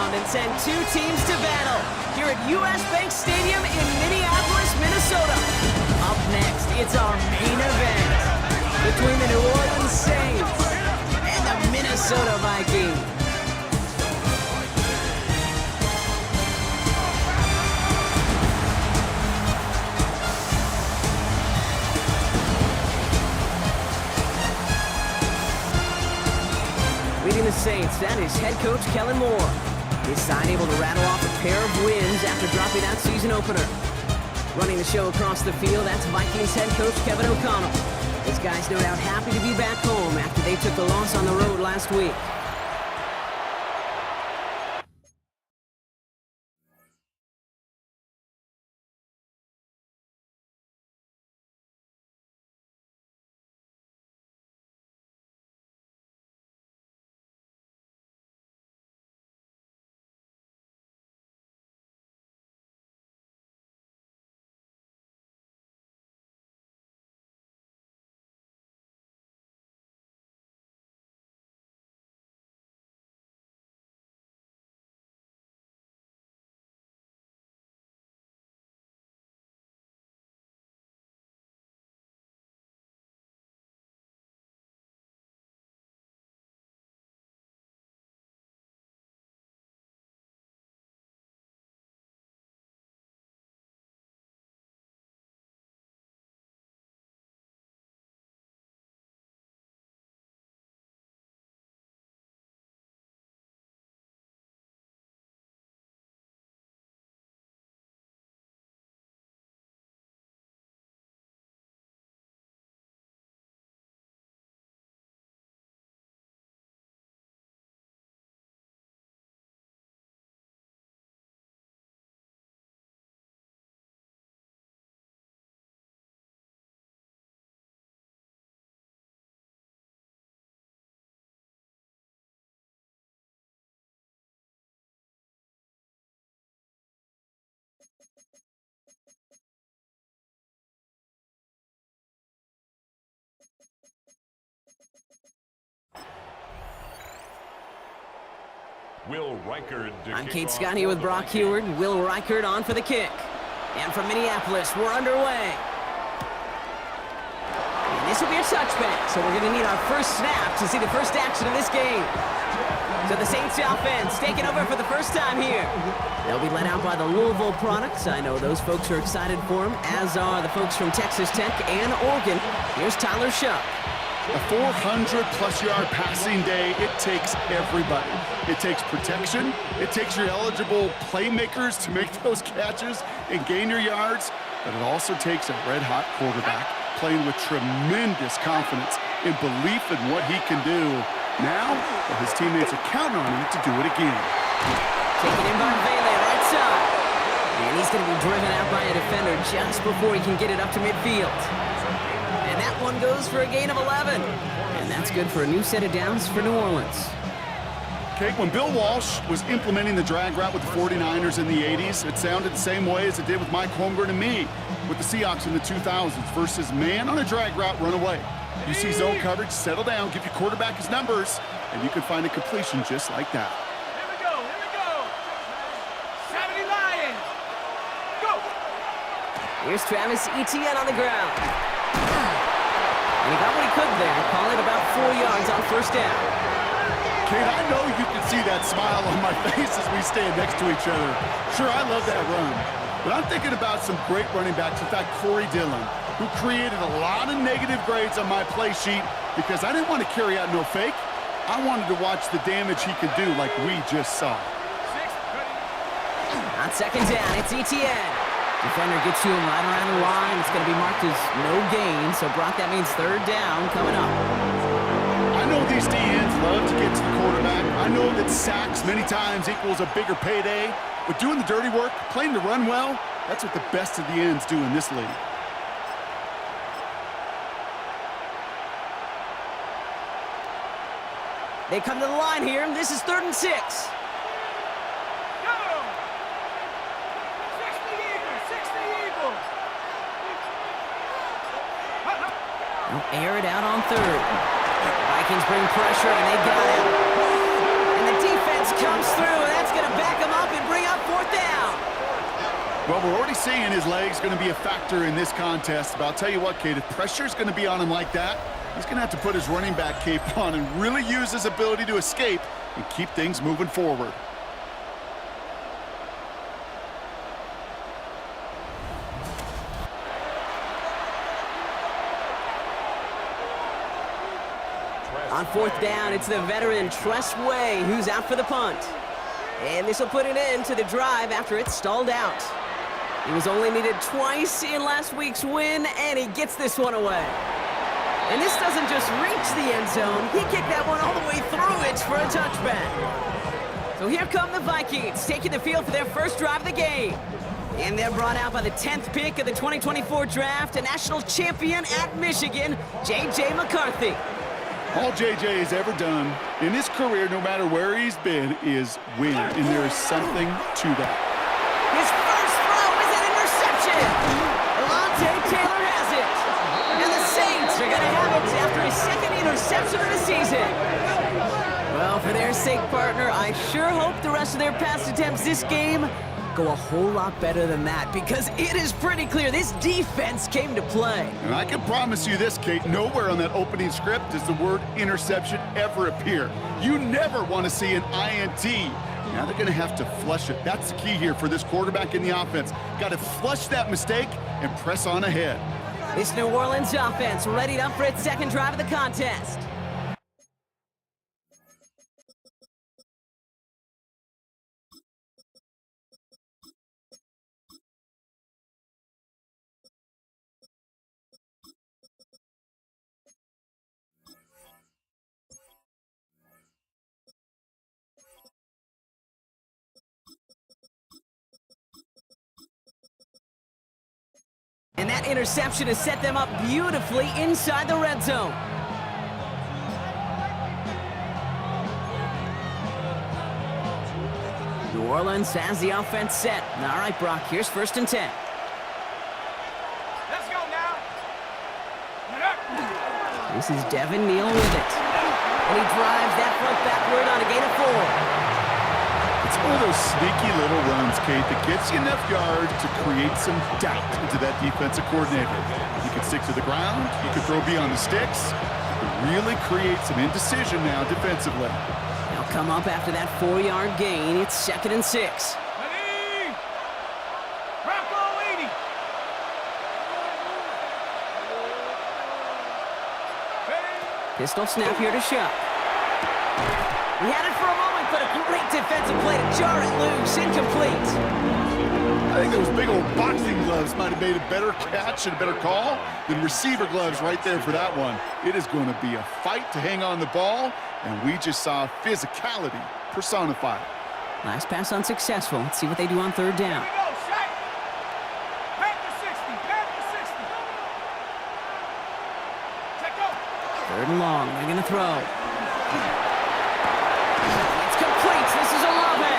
around and send two teams to battle here at US Bank Stadium in Minneapolis, Minnesota. Up next, it's our main event between the New Orleans Saints and the Minnesota Vikings. Leading the Saints, that is head coach Kellen Moore. His side able to rattle off a pair of wins after dropping that season opener. Running the show across the field, that's Vikings head coach Kevin O'Connell. This guy's no doubt happy to be back home after they took the loss on the road last week. I'm Kate Scott here with Brock Heward. Will Reichert on for the kick. And from Minneapolis, we're underway. And this will be a touchback, so we're going to need our first snap to see the first action of this game. So the Saints offense taking over for the first time here. They'll be led out by the Louisville products. I know those folks are excited for them, as are the folks from Texas Tech and Oregon. Here's Tyler Shough. A 400-plus-yard passing day, it takes everybody. It takes protection. It takes your eligible playmakers to make those catches and gain your yards. But it also takes a red-hot quarterback playing with tremendous confidence and belief in what he can do. Now, his teammates are counting on him to do it again. Taken in by Vele, right side. And he's going to be driven out by a defender just before he can get it up to midfield. And that one goes for a gain of 11. And that's good for a new set of downs for New Orleans. Okay, when Bill Walsh was implementing the drag route with the 49ers in the 80s, it sounded the same way as it did with Mike Holmgren and me with the Seahawks in the 2000s versus man on a drag route, run away. You see zone coverage, settle down, give your quarterback his numbers, and you can find a completion just like that. Here we go. Saturday Lion, go! Here's Travis Etienne on the ground. And he got what he could there, calling it about 4 yards on first down. Kate, I know you can see that smile on my face as we stand next to each other. Sure, I love that run. But I'm thinking about some great running backs. In fact, Corey Dillon, who created a lot of negative grades on my play sheet because I didn't want to carry out no fake. I wanted to watch the damage he could do like we just saw. On second down, it's Etienne. Defender gets to him right around the line. It's going to be marked as no gain, so Brock, that means third down coming up. I know these DNs love to get to the quarterback. I know that sacks many times equals a bigger payday, but doing the dirty work, playing to run well, that's what the best of the ends do in this league. They come to the line here, and this is 3rd and 6. Go! 60 Eagles! They'll air it out on third. Vikings bring pressure, and they got it. And the defense comes through, and that's going to back we're already seeing his leg's going to be a factor in this contest. But I'll tell you what, Kate, if pressure's going to be on him like that, he's going to have to put his running back cape on and really use his ability to escape and keep things moving forward. On fourth down, it's the veteran Tress Way who's out for the punt. And this will put an end to the drive after it stalled out. He was only needed twice in last week's win, and he gets this one away. And this doesn't just reach the end zone. He kicked that one all the way through it for a touchback. So here come the Vikings, taking the field for their first drive of the game. And they're brought out by the 10th pick of the 2024 draft, a national champion at Michigan, J.J. McCarthy. All J.J. has ever done in his career, no matter where he's been, is win. And there is something to that. His first throw is an interception. Alontae Taylor has it. And the Saints are going to have it after his second interception of the season. Well, for their sake, partner, I sure hope the rest of their pass attempts this game go a whole lot better than that, because it is pretty clear this defense came to play. And I can promise you this, Kate, nowhere on that opening script does the word interception ever appear. You never want to see an INT. Now they're going to have to flush it. That's the key here for this quarterback in the offense. Got to flush that mistake and press on ahead. This New Orleans offense readied up for its second drive of the contest. And that interception has set them up beautifully inside the red zone. New Orleans has the offense set. All right, Brock, here's 1st and 10. Let's go now. This is Devin Neal with it. And he drives that front backward on a gain of 4. It's one of those sneaky little runs, Kate, that gets you enough yards to create some doubt into that defensive coordinator. You can stick to the ground, you can throw beyond the sticks, you can really create some indecision now defensively. They'll come up after that 4-yard gain. It's 2nd and 6. Ready? Bronco 80. Pistol snap here to Shough. He had it for a moment, but a great defensive play to jar it loose. Incomplete. I think those big old boxing gloves might have made a better catch and a better call than receiver gloves right there for that one. It is going to be a fight to hang on the ball, and we just saw physicality personified. Last pass unsuccessful. Let's see what they do on 3rd down. Here we go, Shaq. Back to 60. Back to 60. Check go. 3rd and long. They're going to throw. It's complete. This is Olave.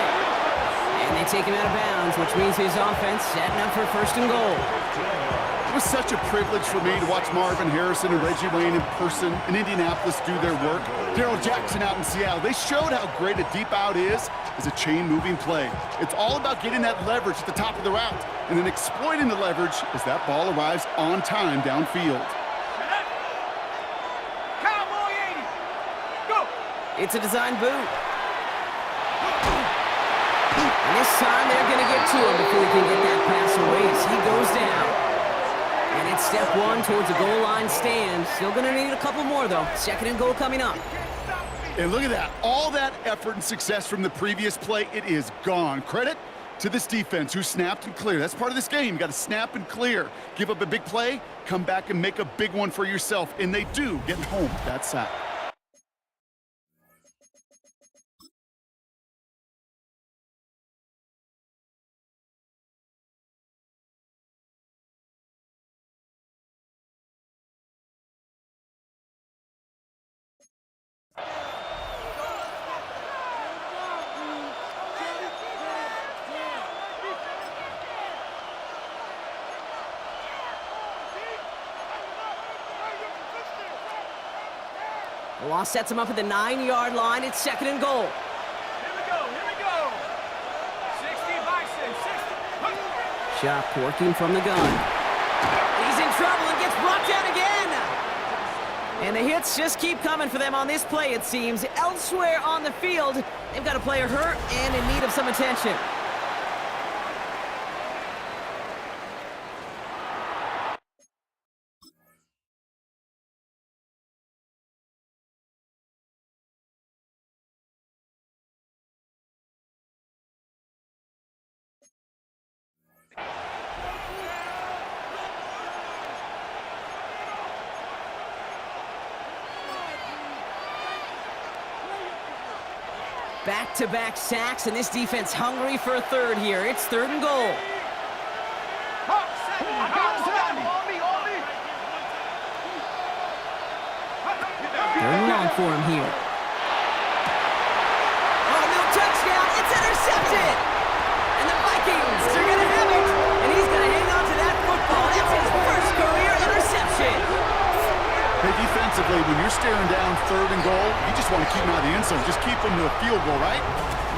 And they take him out of bounds, which means his offense setting up for 1st and goal. It was such a privilege for me to watch Marvin Harrison and Reggie Wayne in person in Indianapolis do their work. Darrell Jackson out in Seattle. They showed how great a deep out is as a chain-moving play. It's all about getting that leverage at the top of the route and then exploiting the leverage as that ball arrives on time downfield. Cowboy 80. Go. It's a design boot. And this time they're going to get to him before he can get that pass away as he goes down. And it's step 1 towards a goal line stand. Still going to need a couple more, though. 2nd and goal coming up. And look at that. All that effort and success from the previous play, it is gone. Credit to this defense who snapped and cleared. That's part of this game. You got to snap and clear. Give up a big play, come back and make a big one for yourself. And they do, getting home that sack. The loss sets him up at the 9-yard line. It's 2nd and goal. Here we go. Here we go. 60 Bison. 60. Shough working from the gun. He's in trouble and gets blocked out again. And the hits just keep coming for them on this play, it seems. Elsewhere on the field, they've got a player hurt and in need of some attention. Back-to-back sacks, and this defense hungry for a third here. It's 3rd and goal. Third and long for him here. Oh, no touchdown. It's intercepted. And the Vikings are going to have it. And he's going to hang on to that football. That's his first career interception. Hey, defensively, when you're staring down 3rd and goal, you just want to keep them out of the end zone. Just keep them to a field goal, right?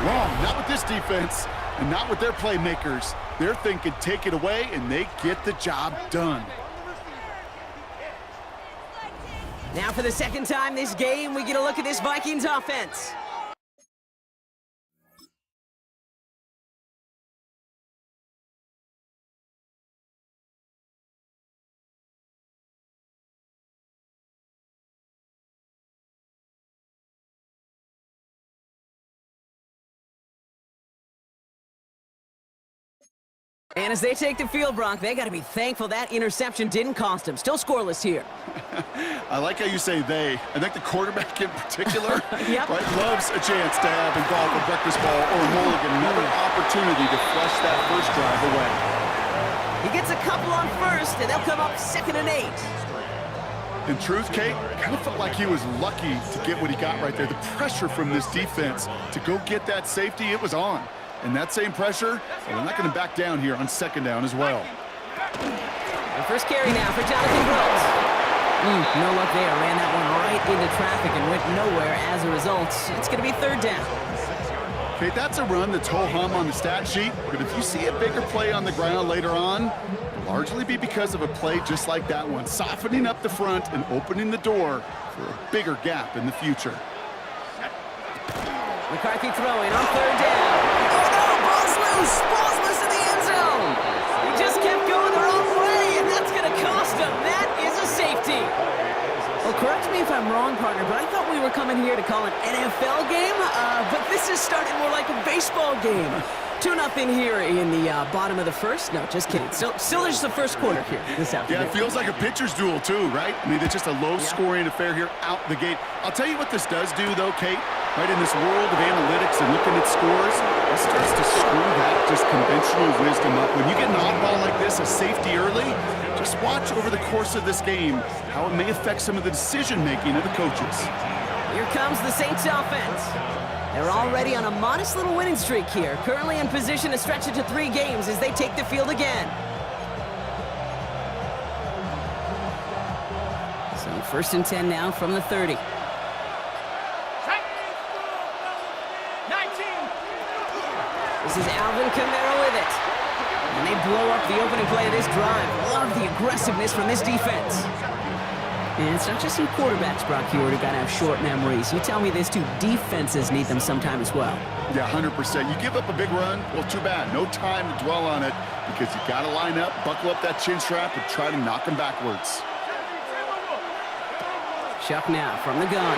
Wrong. Not with this defense and not with their playmakers. They're thinking take it away, and they get the job done. Now for the second time this game, we get a look at this Vikings offense. And as they take the field, Brock, they got to be thankful that interception didn't cost them. Still scoreless here. I like how you say they. I think the quarterback in particular Yep. right, loves a chance to have in golf a breakfast ball or a mulligan, another opportunity to flush that first drive away. He gets a couple on first, and they'll come up 2nd and 8. In truth, Kate, kind of felt like he was lucky to get what he got right there. The pressure from this defense to go get that safety, it was on. And that same pressure, well, they're not going to back down here on 2nd down as well. The first carry now for Jonathan Brooks. No luck there. Ran that one right into traffic and went nowhere as a result. It's going to be 3rd down. Okay, that's a run that's ho-hum on the stat sheet, but if you see a bigger play on the ground later on, it'll largely be because of a play just like that one, softening up the front and opening the door for a bigger gap in the future. McCarthy throwing on 3rd down. Oh no, ball's loose! Ball's loose in the end zone! He just kept going the wrong way, and that's going to cost him. That is a safety. Well, correct me if I'm wrong, partner, but I thought we were coming here to call an NFL game, but this is starting more like a baseball game. 2-0 here in the bottom of the first. No, just kidding. Still is the first quarter here this afternoon. Yeah, it feels like a pitcher's duel too, right? I mean, it's just a low-scoring affair here out the gate. I'll tell you what this does do, though, Kate. Right, in this world of analytics and looking at scores, it starts to screw that just conventional wisdom up. When you get an oddball like this, a safety early, just watch over the course of this game how it may affect some of the decision-making of the coaches. Here comes the Saints offense. They're already on a modest little winning streak here, currently in position to stretch it to 3 games as they take the field again. So 1st and 10 now from the 30. This is Alvin Kamara with it. And they blow up the opening play of this drive. Love the aggressiveness from this defense. And it's not just some quarterbacks, Brock, here who got to have short memories. You tell me this too, defenses need them sometime as well. Yeah, 100%. You give up a big run, well, too bad. No time to dwell on it because you got to line up, buckle up that chin strap, and try to knock them backwards. Shough now from the gun.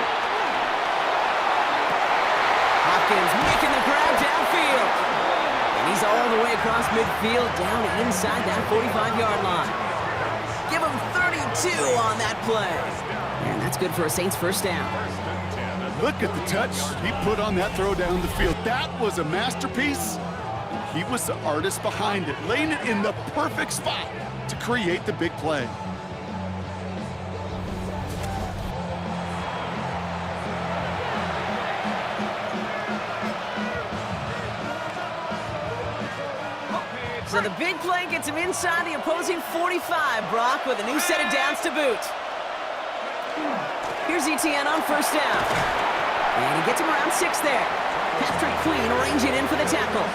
Hopkins making the grab downfield. And he's all the way across midfield, down inside that 45-yard line. Give him 32 on that play. And that's good for a Saints first down. Look at the touch he put on that throw down the field. That was a masterpiece. He was the artist behind it, laying it in the perfect spot to create the big play. So the big play gets him inside the opposing 45, Brock, with a new set of downs to boot. Here's ETN on first down. And he gets him around 6 there. Patrick Queen arranging in for the tackle.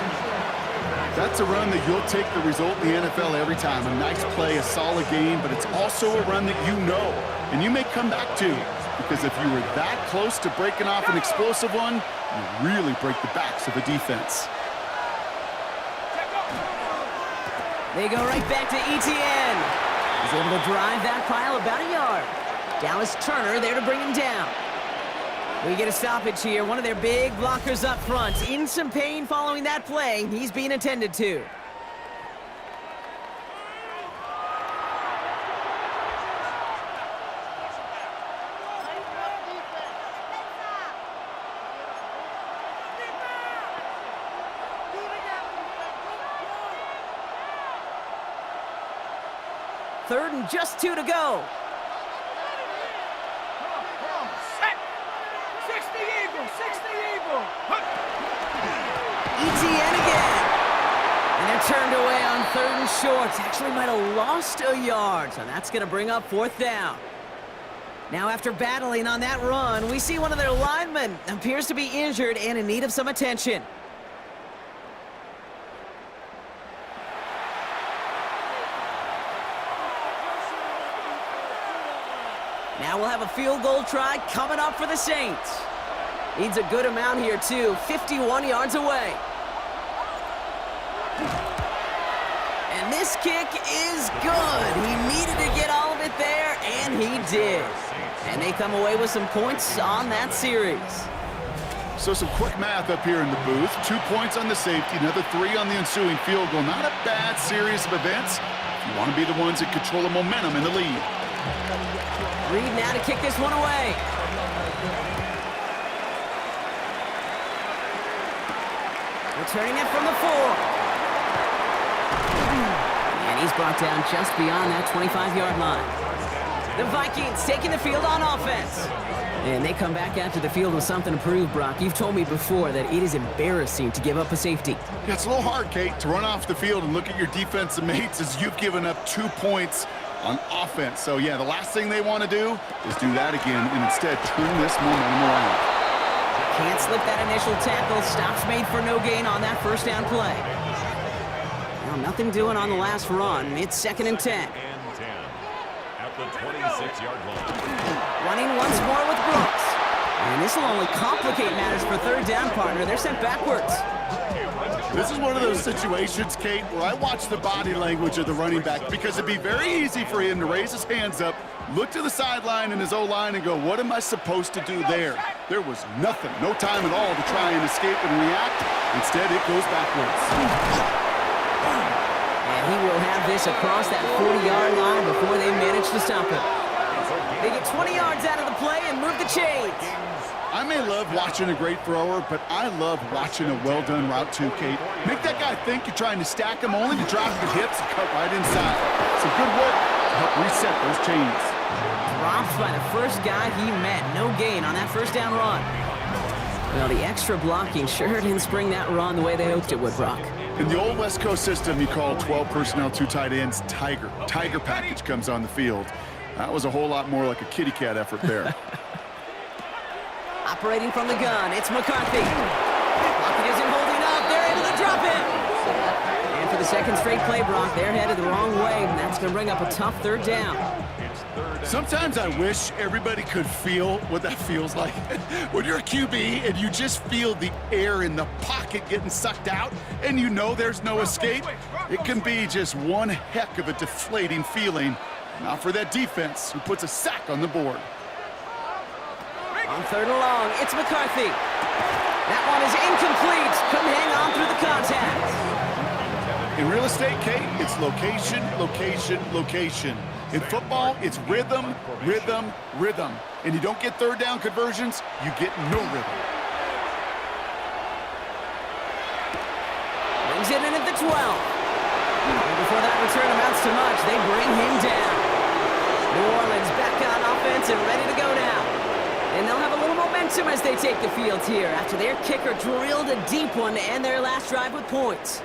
That's a run that you'll take the result in the NFL every time. A nice play, a solid game, but it's also a run that you know and you may come back to, because if you were that close to breaking off an explosive one, you really break the backs of the defense. They go right back to Etienne. He's able to drive that pile about a yard. Dallas Turner there to bring him down. We get a stoppage here. One of their big blockers up front. In some pain following that play. He's being attended to. Third and just 2 to go. Etienne again. And they're turned away on 3rd and short. Actually might have lost a yard, so that's going to bring up 4th down. Now after battling on that run, we see one of their linemen appears to be injured and in need of some attention. Now we'll have a field goal try coming up for the Saints. Needs a good amount here, too. 51 yards away. And this kick is good. He needed to get all of it there, and he did. And they come away with some points on that series. So some quick math up here in the booth. 2 points on the safety, another 3 on the ensuing field goal. Not a bad series of events. You want to be the ones that control the momentum in the lead. Reed now to kick this one away. Returning it from the 4. And he's brought down just beyond that 25-yard line. The Vikings taking the field on offense. And they come back out to the field with something to prove, Brock. You've told me before that it is embarrassing to give up a safety. Yeah, it's a little hard, Kate, to run off the field and look at your defensive mates as you've given up 2 points on offense. So, yeah, the last thing they want to do is do that again and instead turn this momentum around. Can't slip that initial tackle. Stops made for no gain on that first down play. Well, nothing doing on the last run. It's 2nd and 10. At the 26-yard line. Running once more with Brooks. And this will only complicate matters for 3rd down, partner. They're sent backwards. This is one of those situations, Kate, where I watch the body language of the running back, because it'd be very easy for him to raise his hands up, look to the sideline in his O-line and go, what am I supposed to do there? There was nothing, no time at all to try and escape and react. Instead, it goes backwards. And he will have this across that 40-yard line before they manage to stop him. They get 20 yards out of the play and move the chains. I may love watching a great thrower, but I love watching a well-done route too, Kate. Make that guy think you're trying to stack him only to drop your hips and cut right inside. Some good work to help reset those chains. Dropped by the first guy he met. No gain on that first down run. Well, the extra blocking sure didn't spring that run the way they hoped it would, Brock. In the old West Coast system, you call 12 personnel, 2 tight ends, Tiger. Tiger package comes on the field. That was a whole lot more like a kitty cat effort there. Operating from the gun, it's McCarthy. Pocket isn't holding up. They're able to drop it. And for the 2nd straight play, Brock, they're headed the wrong way, and that's going to bring up a tough 3rd down. Sometimes I wish everybody could feel what that feels like. When you're a QB and you just feel the air in the pocket getting sucked out and you know there's no escape, it can be just one heck of a deflating feeling. Not for that defense who puts a sack on the board. On 3rd and long, it's McCarthy. That one is incomplete. Couldn't hang on through the contact. In real estate, Kate, it's location, location, location. In football, it's rhythm, rhythm, rhythm. And you don't get 3rd down conversions, you get no rhythm. Brings it in at the 12. And before that return amounts to much, they bring him down. New Orleans back on offense and ready to go now. And they'll have a little momentum as they take the field here after their kicker drilled a deep one to end their last drive with points.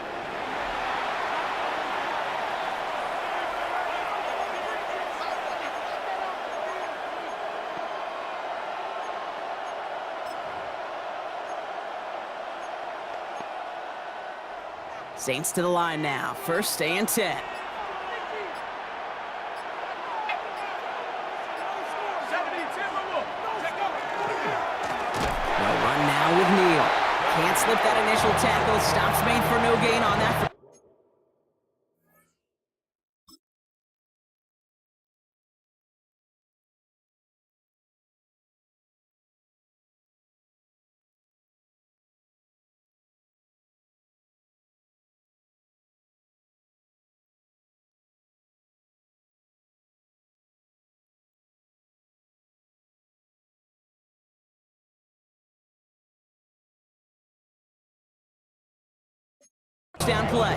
Saints to the line now. First and 10. 70-10. They'll run now with Neal. Can't slip that initial tackle. Stops made for no gain on that. Down play.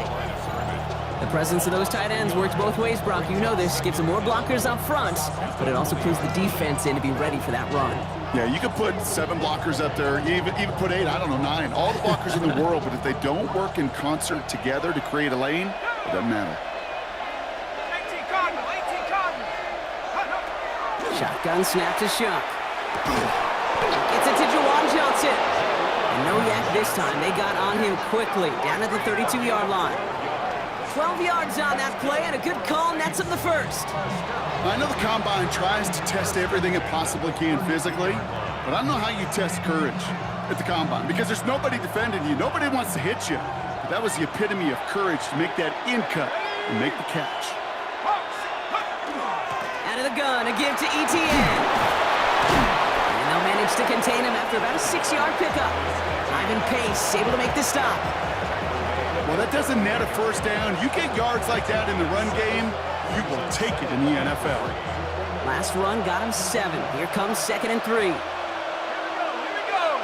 The presence of those tight ends works both ways, Brock. You know this. Gives them more blockers up front, but it also pulls the defense in to be ready for that run. Yeah, you could put 7 blockers up there, even put 8, I don't know, 9. All the blockers in the world, but if they don't work in concert together to create a lane, it doesn't matter. 18 Cardinal. Shotgun snap to Shough. Gets it to Juwan Johnson. And no yak this time. They got on him quickly, down at the 32-yard line. 12 yards on that play, and a good call nets him the first. I know the Combine tries to test everything it possibly can physically, but I don't know how you test courage at the Combine, because there's nobody defending you. Nobody wants to hit you. But that was the epitome of courage to make that in cut and make the catch. Out of the gun, a give to Etienne. And they'll manage to contain him after about a 6-yard pickup. Ivan Pace able to make the stop. Well, that doesn't net a first down. You get yards like that in the run game, you will take it in the NFL. Last run got him 7. Here comes 2nd and 3. Here we go.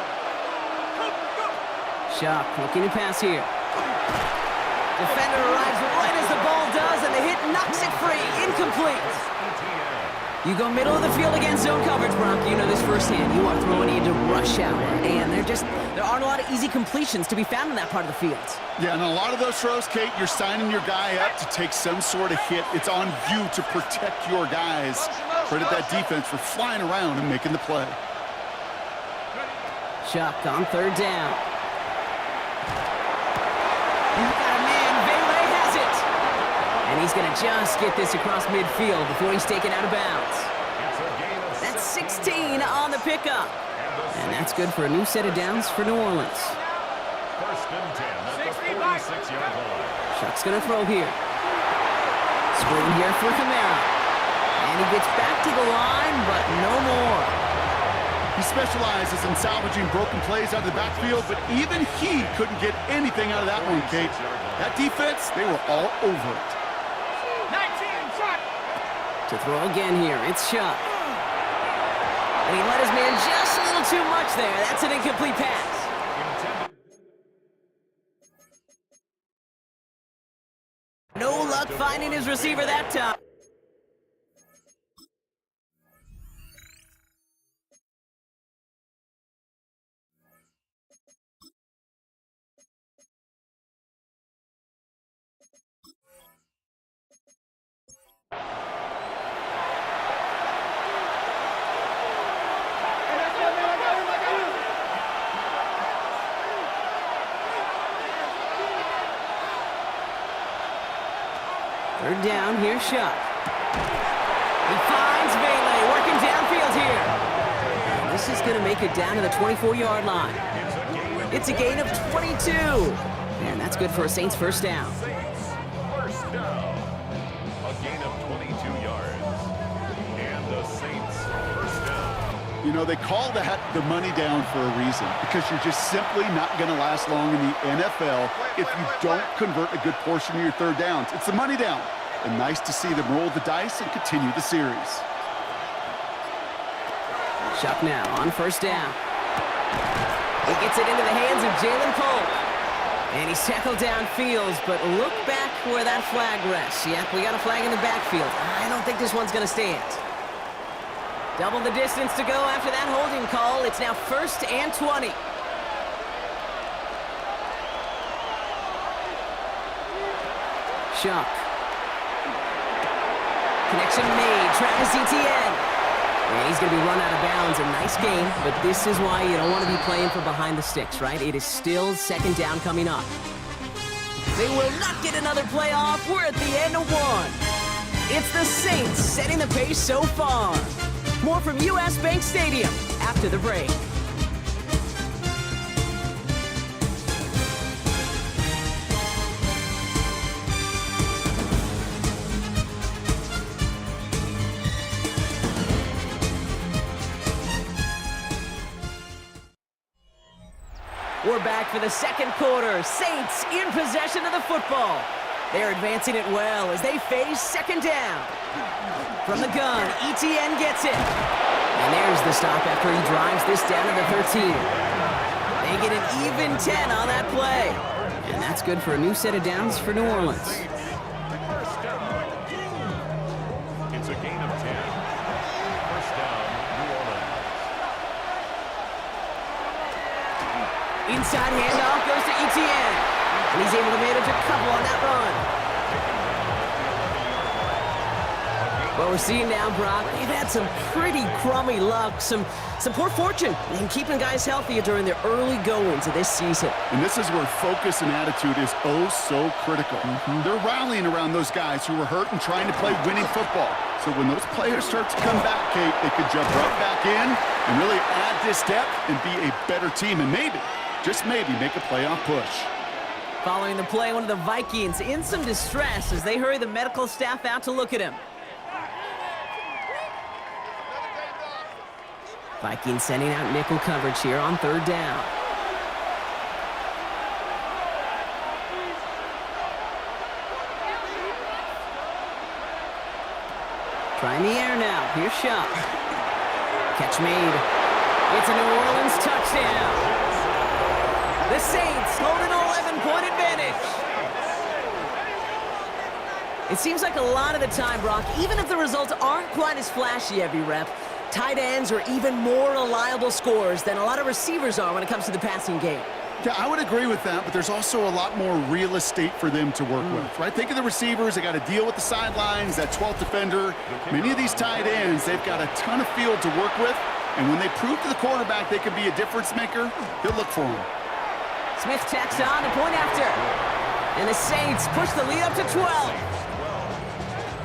Shough looking to pass here. Defender arrives right as the ball does, and the hit knocks it free. Incomplete. You go middle of the field against zone coverage, Brock. You know this firsthand. You are throwing into rush hour, and there aren't a lot of easy completions to be found in that part of the field. Yeah, and a lot of those throws, Kate, you're signing your guy up to take some sort of hit. It's on you to protect your guys. Credit that defense for flying around and making the play. Shough on 3rd down. Got a man. Bailey has it. And he's going to just get this across midfield before he's taken out of bounds. That's 16 on the pickup. And that's good for a new set of downs for New Orleans. First and 10 at the 46-yard line. Shough's going to throw here. Screen here for Kamara. And he gets back to the line, but no more. He specializes in salvaging broken plays out of the backfield, but even he couldn't get anything out of that one, Kate. That defense, they were all over it. 19 shot. To throw again here, it's Shough. And he let his man just a little too much there. That's an incomplete pass. No luck finding his receiver that time. Third down, here's Shough. He finds Bailey working downfield here. And this is going to make it down to the 24-yard line. It's a gain of 22. And that's good for a Saints first down. First down. A gain of 22 yards. And the Saints first down. You know, they call that the money down for a reason, because you're just simply not going to last long in the NFL if you don't convert a good portion of your third downs. It's the money down. And nice to see them roll the dice and continue the series. Shough now on first down. He gets it into the hands of Jalen Cole. And he's tackled downfield, but look back where that flag rests. Yep, we got a flag in the backfield. I don't think this one's going to stand. Double the distance to go after that holding call. It's now 1st and 20. Shough. Connection made. Travis Etienne. And he's going to be run out of bounds. A nice game, but this is why you don't want to be playing for behind the sticks, right? It is still 2nd down coming up. They will not get another playoff. We're at the end of one. It's the Saints setting the pace so far. More from US Bank Stadium after the break. We're back for the second quarter. Saints in possession of the football. They're advancing it well as they face second down. From the gun, ETN gets it. And there's the stop after he drives this down to the 13. They get an even 10 on that play. And that's good for a new set of downs for New Orleans. First down. It's a gain of 10. First down, New Orleans. Inside handoff goes to ETN. And he's able to manage a couple on that run. What we're seeing now, Brock, they've had some pretty crummy luck, some poor fortune in keeping guys healthy during their early goings of this season. And this is where focus and attitude is oh so critical. They're rallying around those guys who were hurt and trying to play winning football. So when those players start to come back, Kate, they could jump right back in and really add this depth and be a better team and maybe, just maybe, make a playoff push. Following the play, one of the Vikings in some distress as they hurry the medical staff out to look at him. Vikings sending out nickel coverage here on third down. Trying the air now. Here's Shough. Catch made. It's a New Orleans touchdown. The Saints hold an 11-point advantage. It seems like a lot of the time, Brock, even if the results aren't quite as flashy every rep, tight ends are even more reliable scorers than a lot of receivers are when it comes to the passing game. Yeah, I would agree with that, but there's also a lot more real estate for them to work with, right? Think of the receivers. They got to deal with the sidelines, that 12th defender. Many of these tight ends, they've got a ton of field to work with, and when they prove to the quarterback they can be a difference maker, he'll look for them. Smith tacks on the point after. And the Saints push the lead up to 12.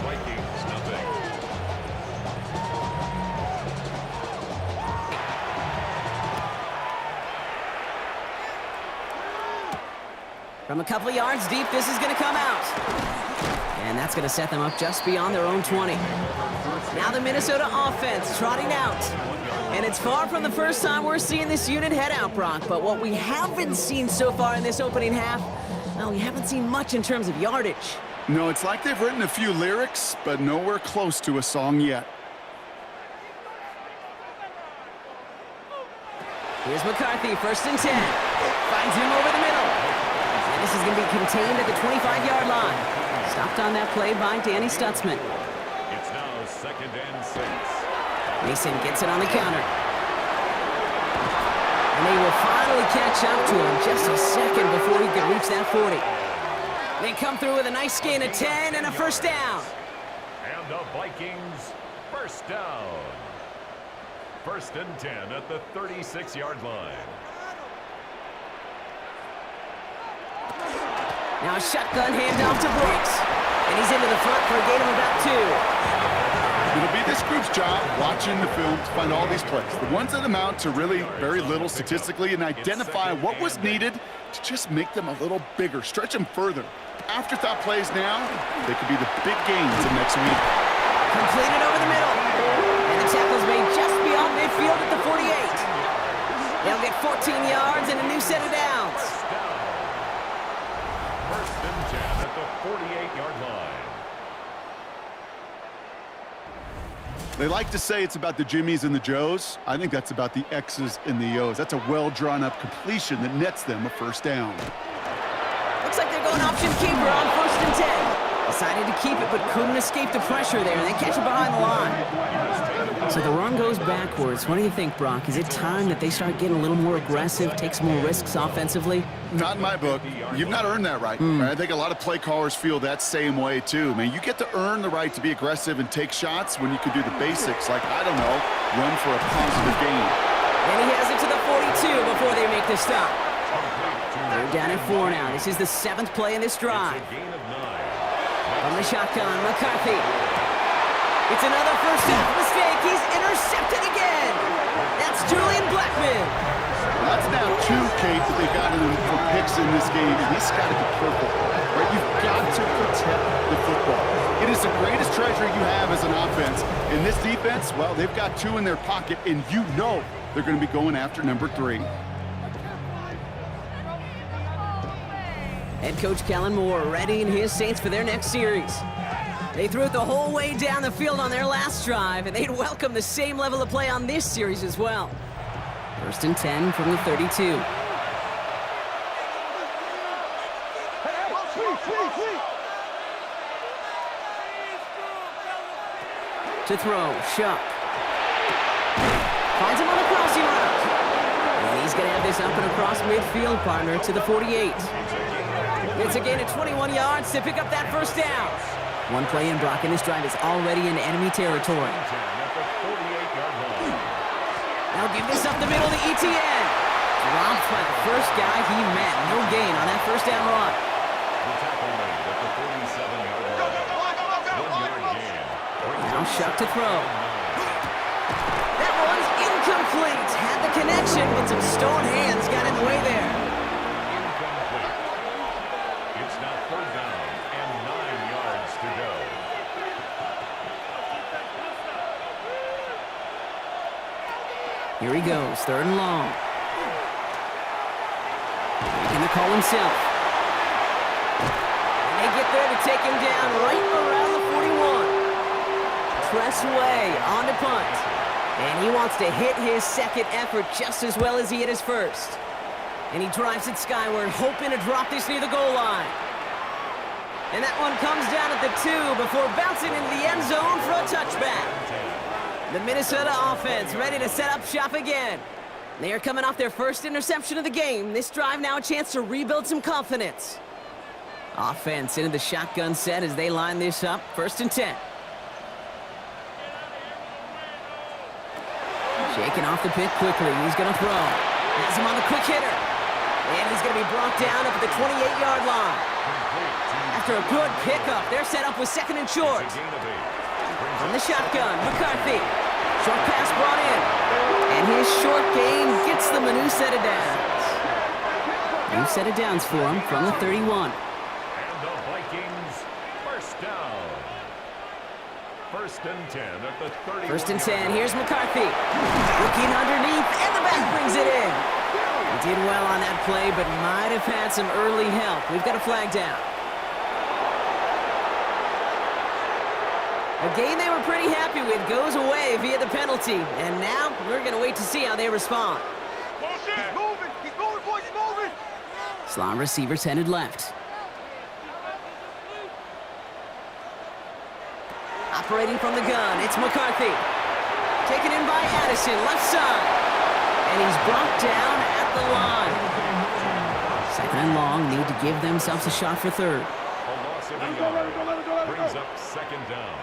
Vikings, nothing. From a couple of yards deep, this is going to come out. And that's going to set them up just beyond their own 20. Now the Minnesota offense trotting out. And it's far from the first time we're seeing this unit head out, Brock. But what we haven't seen so far in this opening half, well, we haven't seen much in terms of yardage. No, it's like they've written a few lyrics, but nowhere close to a song yet. Here's McCarthy, 1st and 10. Finds him over the middle. And this is going to be contained at the 25-yard line. Stopped on that play by Danny Stutzman. It's now 2nd and 6. Mason gets it on the counter. And they will finally catch up to him just a second before he can reach that 40. They come through with a nice gain of 10 and a first down. And the Vikings, first down. 1st and 10 at the 36-yard line. Now a shotgun handoff to Brooks. And he's into the front for a gain of about 2. It'll be this group's job watching the film to find all these plays. The ones that amount to really very little statistically and identify what was needed to just make them a little bigger, stretch them further. Afterthought plays now, they could be the big gains in next week. Completed over the middle. And the tackle's made just beyond midfield at the 48. They'll get 14 yards and a new set of downs. 1st and 10 at the 48-yard line. They like to say it's about the Jimmies and the Joes. I think that's about the X's and the O's. That's a well-drawn-up completion that nets them a first down. Looks like they're going option keeper on 1st and 10. Decided to keep it, but couldn't escape the pressure there. They catch it behind the line. So the run goes backwards. What do you think, Brock? Is it time that they start getting a little more aggressive, take some more risks offensively? Not in my book. You've not earned that right. I think a lot of play callers feel that same way, too. Man, you get to earn the right to be aggressive and take shots when you can do the basics, like, I don't know, run for a positive gain. And he has it to the 42 before they make the stop. Complete to They're down at 4 now. This is the 7th play in this drive. It's a gain of 9. From the shotgun, McCarthy. It's another first half mistake. He's intercepted again. That's Julian Blackman. That's now 2, Kate, that they got him for picks in this game. And he's got to be careful. Right? You've got to protect the football. It is the greatest treasure you have as an offense. In this defense, well, they've got 2 in their pocket, and you know they're going to be going after number 3. Head coach Kellen Moore readying his Saints for their next series. They threw it the whole way down the field on their last drive, and they'd welcome the same level of play on this series as well. 1st and 10 from the 32. To throw, Shough. Finds him on the crossing route. And he's going to have this up and across midfield, partner, to the 48. It's a gain of 21 yards to pick up that first down. One play in Brock, and this drive is already in enemy territory. Now give this up the middle to ETN. Dropped by the first guy he met. No gain on that first down run. Now Shough to throw. That one's incomplete. Had the connection, but some stone hands got in the way there. It's now 3rd down and 9 yards to go. Here he goes, 3rd and long. Making the call himself. And they get there to take him down right around the 41. Press away on the punt. And he wants to hit his second effort just as well as he hit his first. And he drives it skyward, hoping to drop this near the goal line. And that one comes down at the 2 before bouncing into the end zone for a touchback. The Minnesota offense ready to set up shop again. They are coming off their first interception of the game. This drive now a chance to rebuild some confidence. Offense into the shotgun set as they line this up. 1st and 10. Shaking off the pick quickly. He's going to throw. Has him on the quick hitter. And he's going to be brought down up at the 28-yard line. After a good pickup, they're set up with 2nd and short. From the shotgun, McCarthy. Short pass brought in. And his short gain gets them a new set of downs. New set of downs for him from the 31. And the Vikings, 1st down. 1st and 10 at the 30. 1st and 10, here's McCarthy. Looking underneath, and the back brings it in. He did well on that play, but might have had some early help. We've got a flag down. A game they were pretty happy with goes away via the penalty. And now we're going to wait to see how they respond. He's moving. He's moving, boys. He's moving. Slot receivers headed left. Operating from the gun, it's McCarthy. Taken in by Addison, left side. And he's brought down at the line. 2nd and long, need to give themselves a shot for 3rd. A loss of a yard brings up 2nd down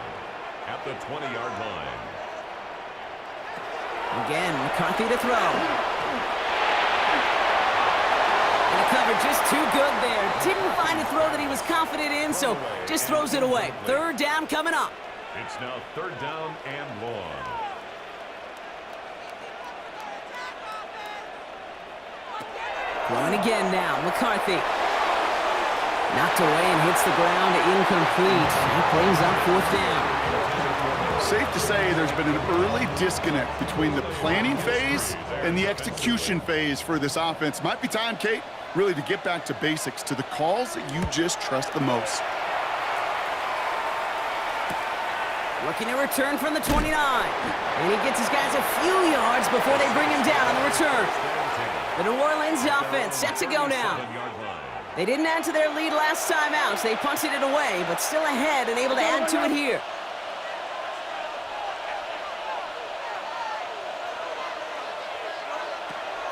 at the 20-yard line. Again, McCarthy to throw. And the cover just too good there. Didn't find a throw that he was confident in, so just throws it away. 3rd down coming up. It's now 3rd down and long. Throwing again now, McCarthy. Knocked away and hits the ground, incomplete. That brings up 4th down. Safe to say there's been an early disconnect between the planning phase and the execution phase for this offense. Might be time, Kate, really to get back to basics, to the calls that you just trust the most. Looking to return from the 29. And he gets his guys a few yards before they bring him down on the return. The New Orleans offense set to go now. They didn't add to their lead last time out, so they punted it away, but still ahead and able to add to it here.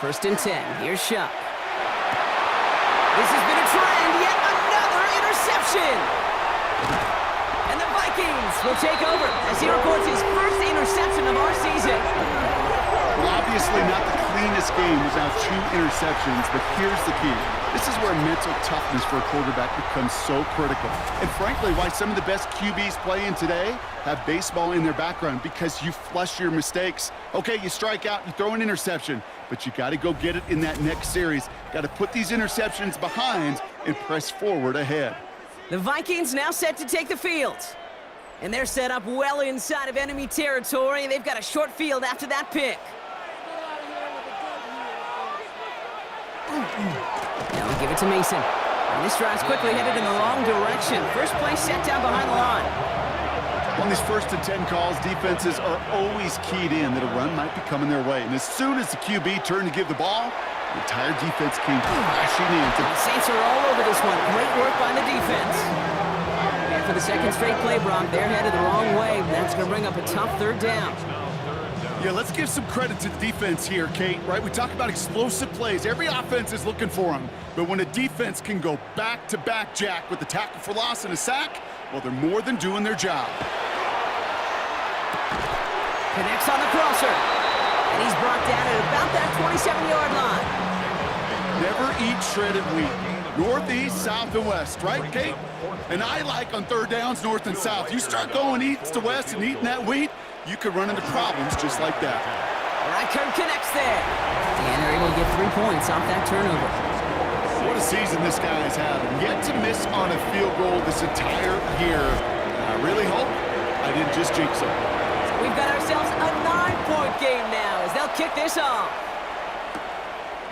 First and 10, here's Shough. This has been a trend, yet another interception! And the Vikings will take over as he records his first interception of our season. Well, obviously not the cleanest game without 2 interceptions, but here's the key. This is where mental toughness for a quarterback becomes so critical. And frankly, why some of the best QBs playing today have baseball in their background, because you flush your mistakes. Okay, you strike out, you throw an interception, but you got to go get it in that next series. Got to put these interceptions behind and press forward ahead. The Vikings now set to take the field. And they're set up well inside of enemy territory. They've got a short field after that pick. Now we give it to Mason. And this drive's quickly headed in the wrong direction. First play set down behind the line. On these 1st and 10 calls, defenses are always keyed in that a run might be coming their way. And as soon as the QB turned to give the ball, the entire defense came crashing in. The Saints are all over this one. Great work by the defense. And for the second straight play, Brock, they're headed the wrong way. That's going to bring up a tough 3rd down. Yeah, let's give some credit to the defense here, Kate, right? We talk about explosive plays. Every offense is looking for them. But when a defense can go back-to-back, Jack, with the tackle for loss and a sack, well, they're more than doing their job. Connects on the crosser. And he's brought down at about that 27-yard line. Never eat shredded wheat. Northeast, south, and west, right, Kate? And I like on 3rd downs, north and south. You start going east to west and eating that wheat, you could run into problems just like that. Reichert connects there. And they're able to get 3 points off that turnover. What a season this guy's having. Yet to miss on a field goal this entire year. I really hope I didn't just jinx him. We've got ourselves a 9-point game now as they'll kick this off.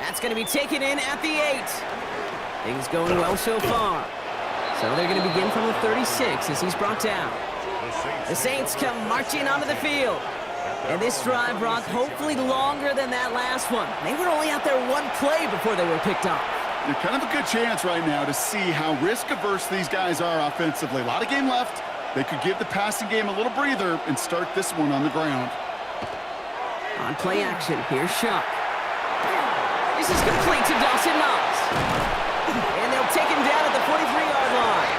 That's going to be taken in at the 8. Things going well so far. So they're going to begin from the 36 as he's brought down. The Saints come marching onto the field. And this drive, Brock, hopefully longer than that last one. They were only out there 1 play before they were picked off. You're kind of a good chance right now to see how risk-averse these guys are offensively. A lot of game left. They could give the passing game a little breather and start this one on the ground. On play action, here's Shough. This is complete to Dawson Knox. And they'll take him down at the 43-yard line.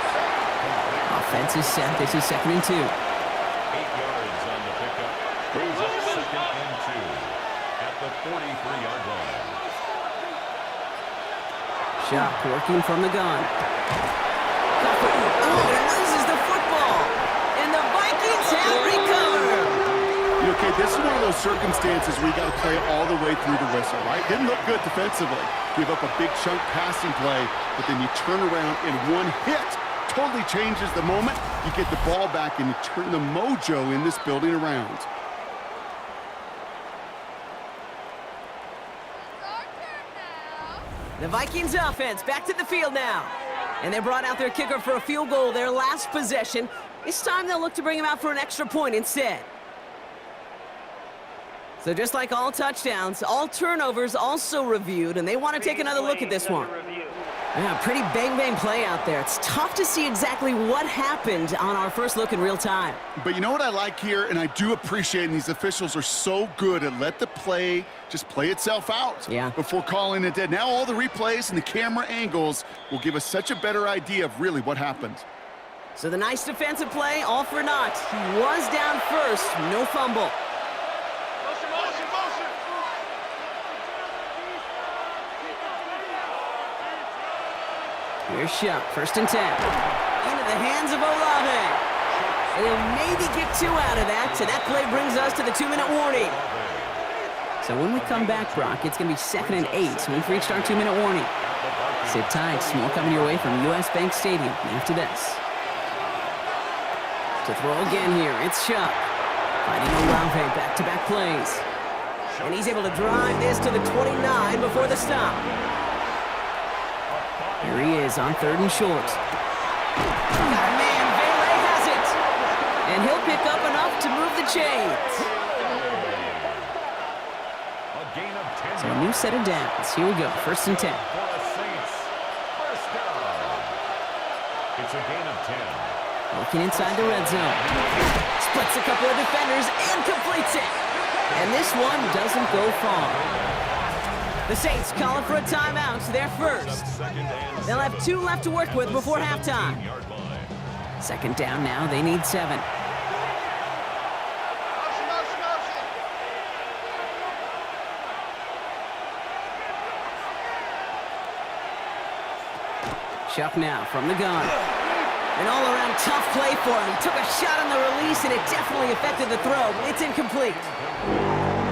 Offense is set. This is 2nd and 2. 8 yards on the pickup. Brings up 2nd and 2 at the 43-yard line. Shough working from the gun. Oh, he loses the football. And the Vikings have recovered. Okay, this is one of those circumstances where you got to play all the way through the whistle, right? Didn't look good defensively. Give up a big chunk passing play, but then you turn around and one hit totally changes the moment. You get the ball back and you turn the mojo in this building around. The Vikings offense back to the field now. And they brought out their kicker for a field goal their last possession. This time they'll look to bring him out for an extra point instead. So just like all touchdowns, all turnovers also reviewed, and they want to take another look at this one. Yeah, pretty bang-bang play out there. It's tough to see exactly what happened on our first look in real time. But you know what I like here, and I do appreciate, and these officials are so good at let the play just play itself out before calling it dead. Now all the replays and the camera angles will give us such a better idea of really what happened. So the nice defensive play, all for naught. He was down first, no fumble. Here's Shough, 1st and 10. Into the hands of Olave. And he'll maybe get 2 out of that, so that play brings us to the 2-minute warning. So when we come back, Brock, it's going to be 2nd and 8, so we've reached our 2-minute warning. Sit tight, more coming your way from US Bank Stadium after this. To throw again here, it's Shough. Fighting Olave, back-to-back plays. And he's able to drive this to the 29 before the stop. Here he is on 3rd and short. Got a man, Vele has it. And he'll pick up enough to move the chains. A gain of 10. So a new set of downs. Here we go, 1st and 10. For the Saints, 1st down. It's a gain of 10. Looking inside the red zone. Splits a couple of defenders and completes it. And this one doesn't go far. The Saints calling for a timeout, their first. They'll have 2 left to work with before halftime. 2nd down now, they need 7. Shough now from the gun. An all-around tough play for him. He took a shot on the release, and it definitely affected the throw. It's incomplete.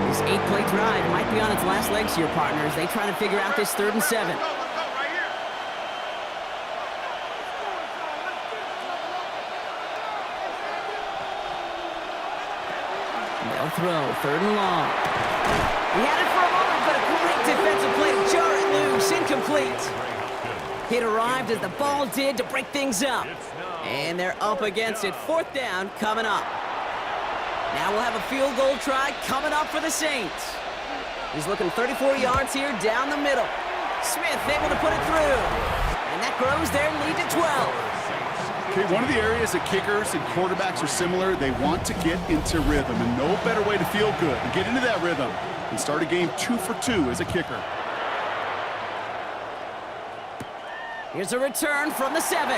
This 8-play drive might be on its last legs here, partners. They try to figure out this 3rd and 7. They'll throw, 3rd and long. He had it for a moment, but a great defensive play to jar it loose. Incomplete. It arrived as the ball did to break things up. And they're up against it. 4th down coming up. Now we'll have a field goal try coming up for the Saints. He's looking 34 yards here down the middle. Smith able to put it through. And that grows their lead to 12. Okay, one of the areas that kickers and quarterbacks are similar, they want to get into rhythm. And no better way to feel good than get into that rhythm and start a game 2 for 2 as a kicker. Here's a return from the 7. He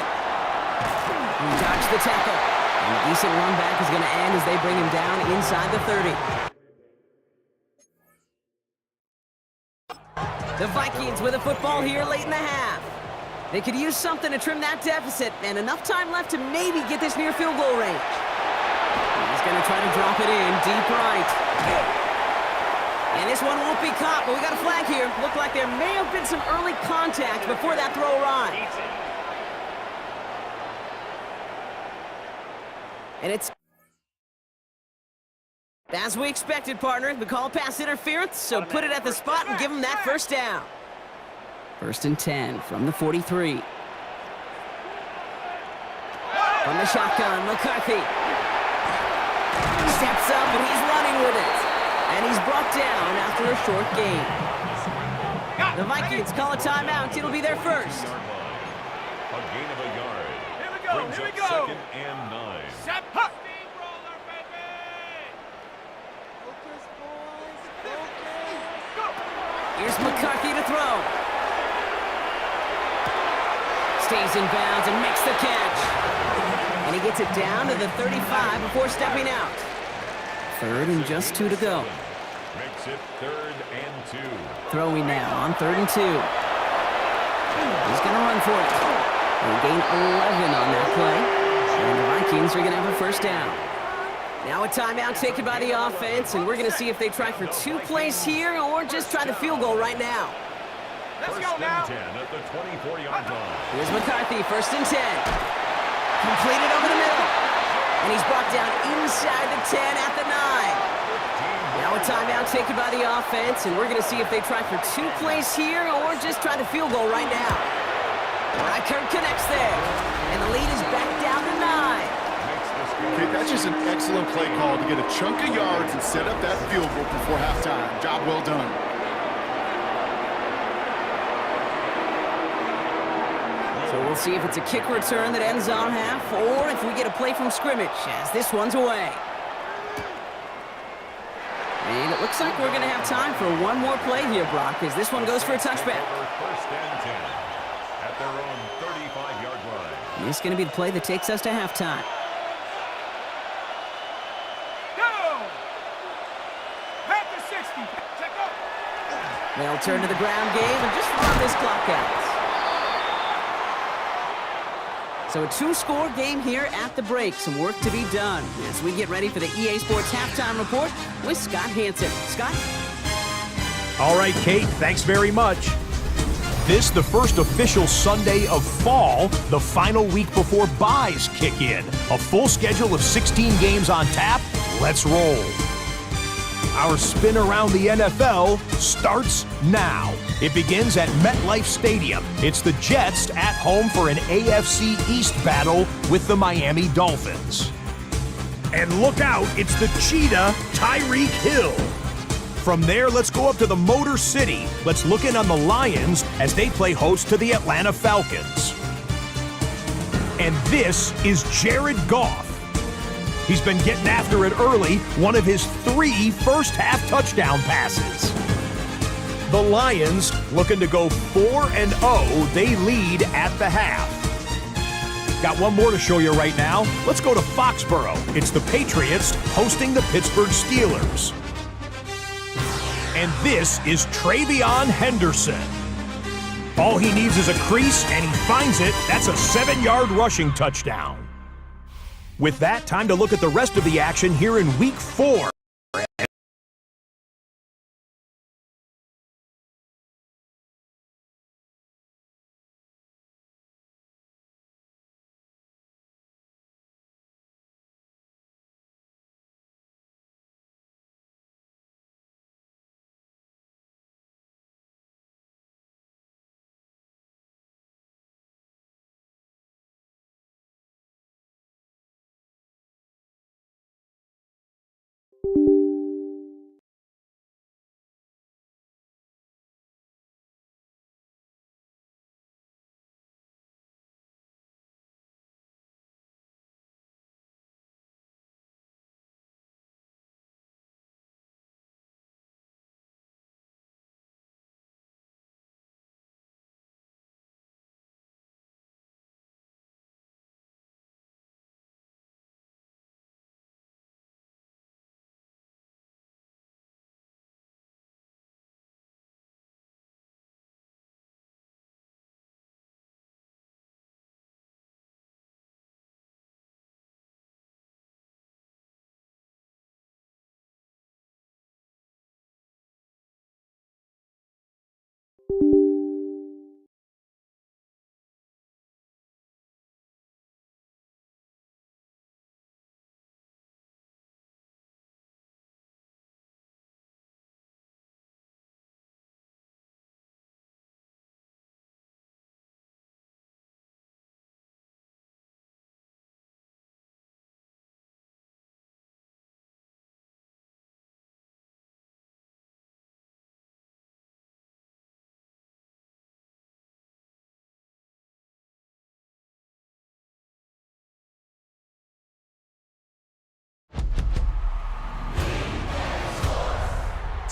dodged the tackle. And a decent run back is going to end as they bring him down inside the 30. The Vikings with a football here late in the half. They could use something to trim that deficit, and enough time left to maybe get this near field goal range. He's going to try to drop it in deep right. And this one won't be caught, but we got a flag here. Looked like there may have been some early contact before that throw arrived. And it's as we expected, partner. The call pass interference, so put it at the spot and give them that 1st down. 1st and 10 from the 43. From the shotgun, McCarthy steps up and he's running with it. And he's brought down after a short gain. The Vikings call a timeout. It'll be their 1st. A gain of a yard. Here we go, Brings here we up go. 2nd and 9. Set, huh. Steamroller, baby. Here's McCarthy to throw. Stays in bounds and makes the catch. And he gets it down to the 35 before stepping out. 3rd and just 2 to go. Makes it 3rd and 2. Throwing now on 3rd and 2. He's going to run for it. They gain 11 on that play. And the Vikings are going to have a 1st down. Now a timeout taken by the offense, and we're going to see if they try for 2 plays here or just try the field goal right now. Let's 1st go now. and 10 at the 24-yard line. Here's McCarthy, 1st and 10. Completed over the middle. And he's brought down inside the 10 at the 9. Now a timeout taken by the offense, and we're going to see if they try for 2 plays here or just try the field goal right now. Reichert connects there, and the lead is back down to 9. Okay, that's just an excellent play call to get a chunk of yards and set up that field goal before halftime. Job well done. So we'll see if it's a kick return that ends on half, or if we get a play from scrimmage, as this one's away. And it looks like we're going to have time for one more play here, Brock, as this one goes for a touchback. 1st and 10 at their own 35-yard line. And this is going to be the play that takes us to halftime. Go! Back to 60. Check up. They'll turn to the ground game and just run this clock out. So a 2-score game here at the break. Some work to be done as we get ready for the EA Sports Halftime Report with Scott Hansen. Scott? All right, Kate, thanks very much. This, the first official Sunday of fall, the final week before byes kick in. A full schedule of 16 games on tap. Let's roll. Our spin around the NFL starts now. It begins at MetLife Stadium. It's the Jets at home for an AFC East battle with the Miami Dolphins. And look out, it's the Cheetah, Tyreek Hill. From there, let's go up to the Motor City. Let's look in on the Lions as they play host to the Atlanta Falcons. And this is Jared Goff. He's been getting after it early, one of his 3 first-half touchdown passes. The Lions looking to go 4-0. They lead at the half. Got one more to show you right now. Let's go to Foxborough. It's the Patriots hosting the Pittsburgh Steelers. And this is Travion Henderson. All he needs is a crease, and he finds it. That's a 7-yard rushing touchdown. With that, time to look at the rest of the action here in Week 4.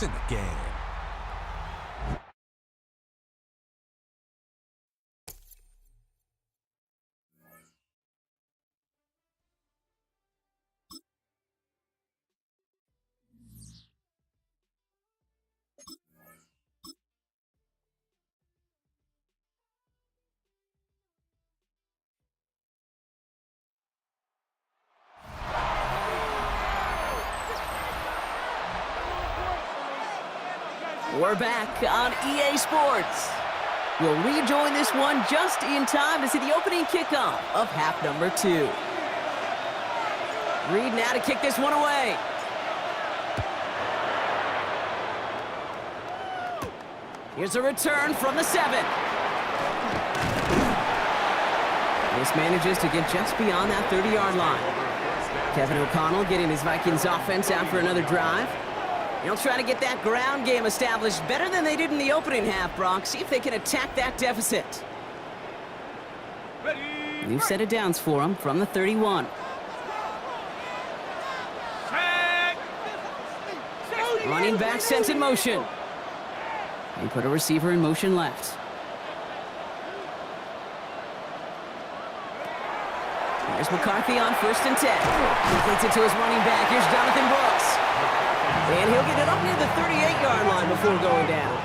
In the game. We're back on EA Sports. We'll rejoin this one just in time to see the opening kickoff of half number 2. Reed now to kick this one away. Here's a return from the 7. This manages to get just beyond that 30-yard line. Kevin O'Connell getting his Vikings offense out for another drive. They'll try to get that ground game established better than they did in the opening half, Brock. See if they can attack that deficit. New set of downs for them from the 31. Running back sent in motion. And put a receiver in motion left. Here's McCarthy on 1st and 10. Completes it to his running back. Here's Jonathan Brooks. And he'll get it up near the 38-yard line before going down.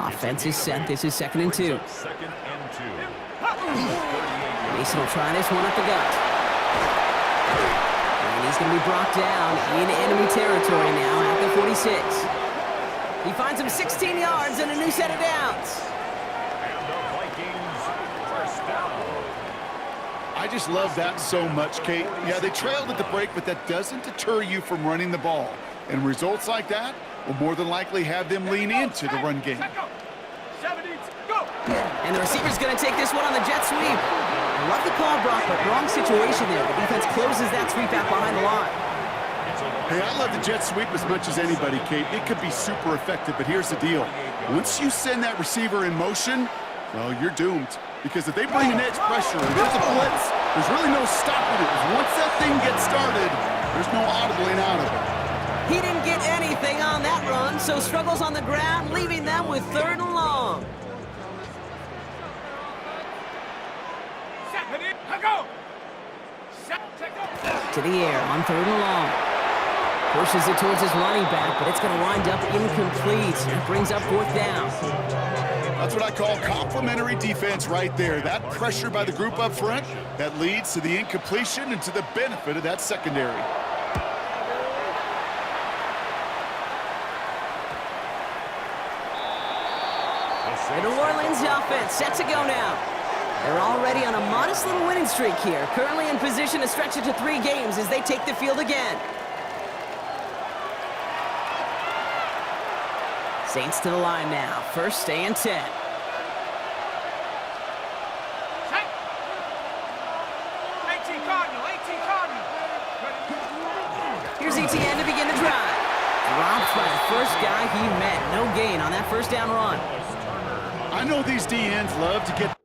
Offense is set. This is 2nd and 2. Mason will try this one up the gut. And he's going to be brought down in enemy territory now at the 46. He finds him 16 yards and a new set of downs. And the Vikings first down. I just love that so much, Kate. Yeah, they trailed at the break, but that doesn't deter you from running the ball. And results like that will more than likely have them lean into the run game. And the receiver's going to take this one on the jet sweep. I love the call, Brock, but wrong situation there. The defense closes that sweep out behind the line. Hey, I love the jet sweep as much as anybody, Kate. It could be super effective, but here's the deal. Once you send that receiver in motion, well, you're doomed. Because if they bring an edge pressure and there's a blitz, there's really no stopping it. Once that thing gets started, there's no audibling out of it. He didn't get anything on that run, so struggles on the ground, leaving them with 3rd and long. To the air on 3rd and long. Pushes it towards his running back, but it's going to wind up incomplete. It brings up 4th down. That's what I call complementary defense right there. That pressure by the group up front, that leads to the incompletion and to the benefit of that secondary. The New Orleans offense set to go now. They're already on a modest little winning streak here, currently in position to stretch it to 3 games as they take the field again. Saints to the line now, first and 10. Here's ETN to begin the drive. Dropped by the first guy he met. No gain on that first down run. I know these DNs love to get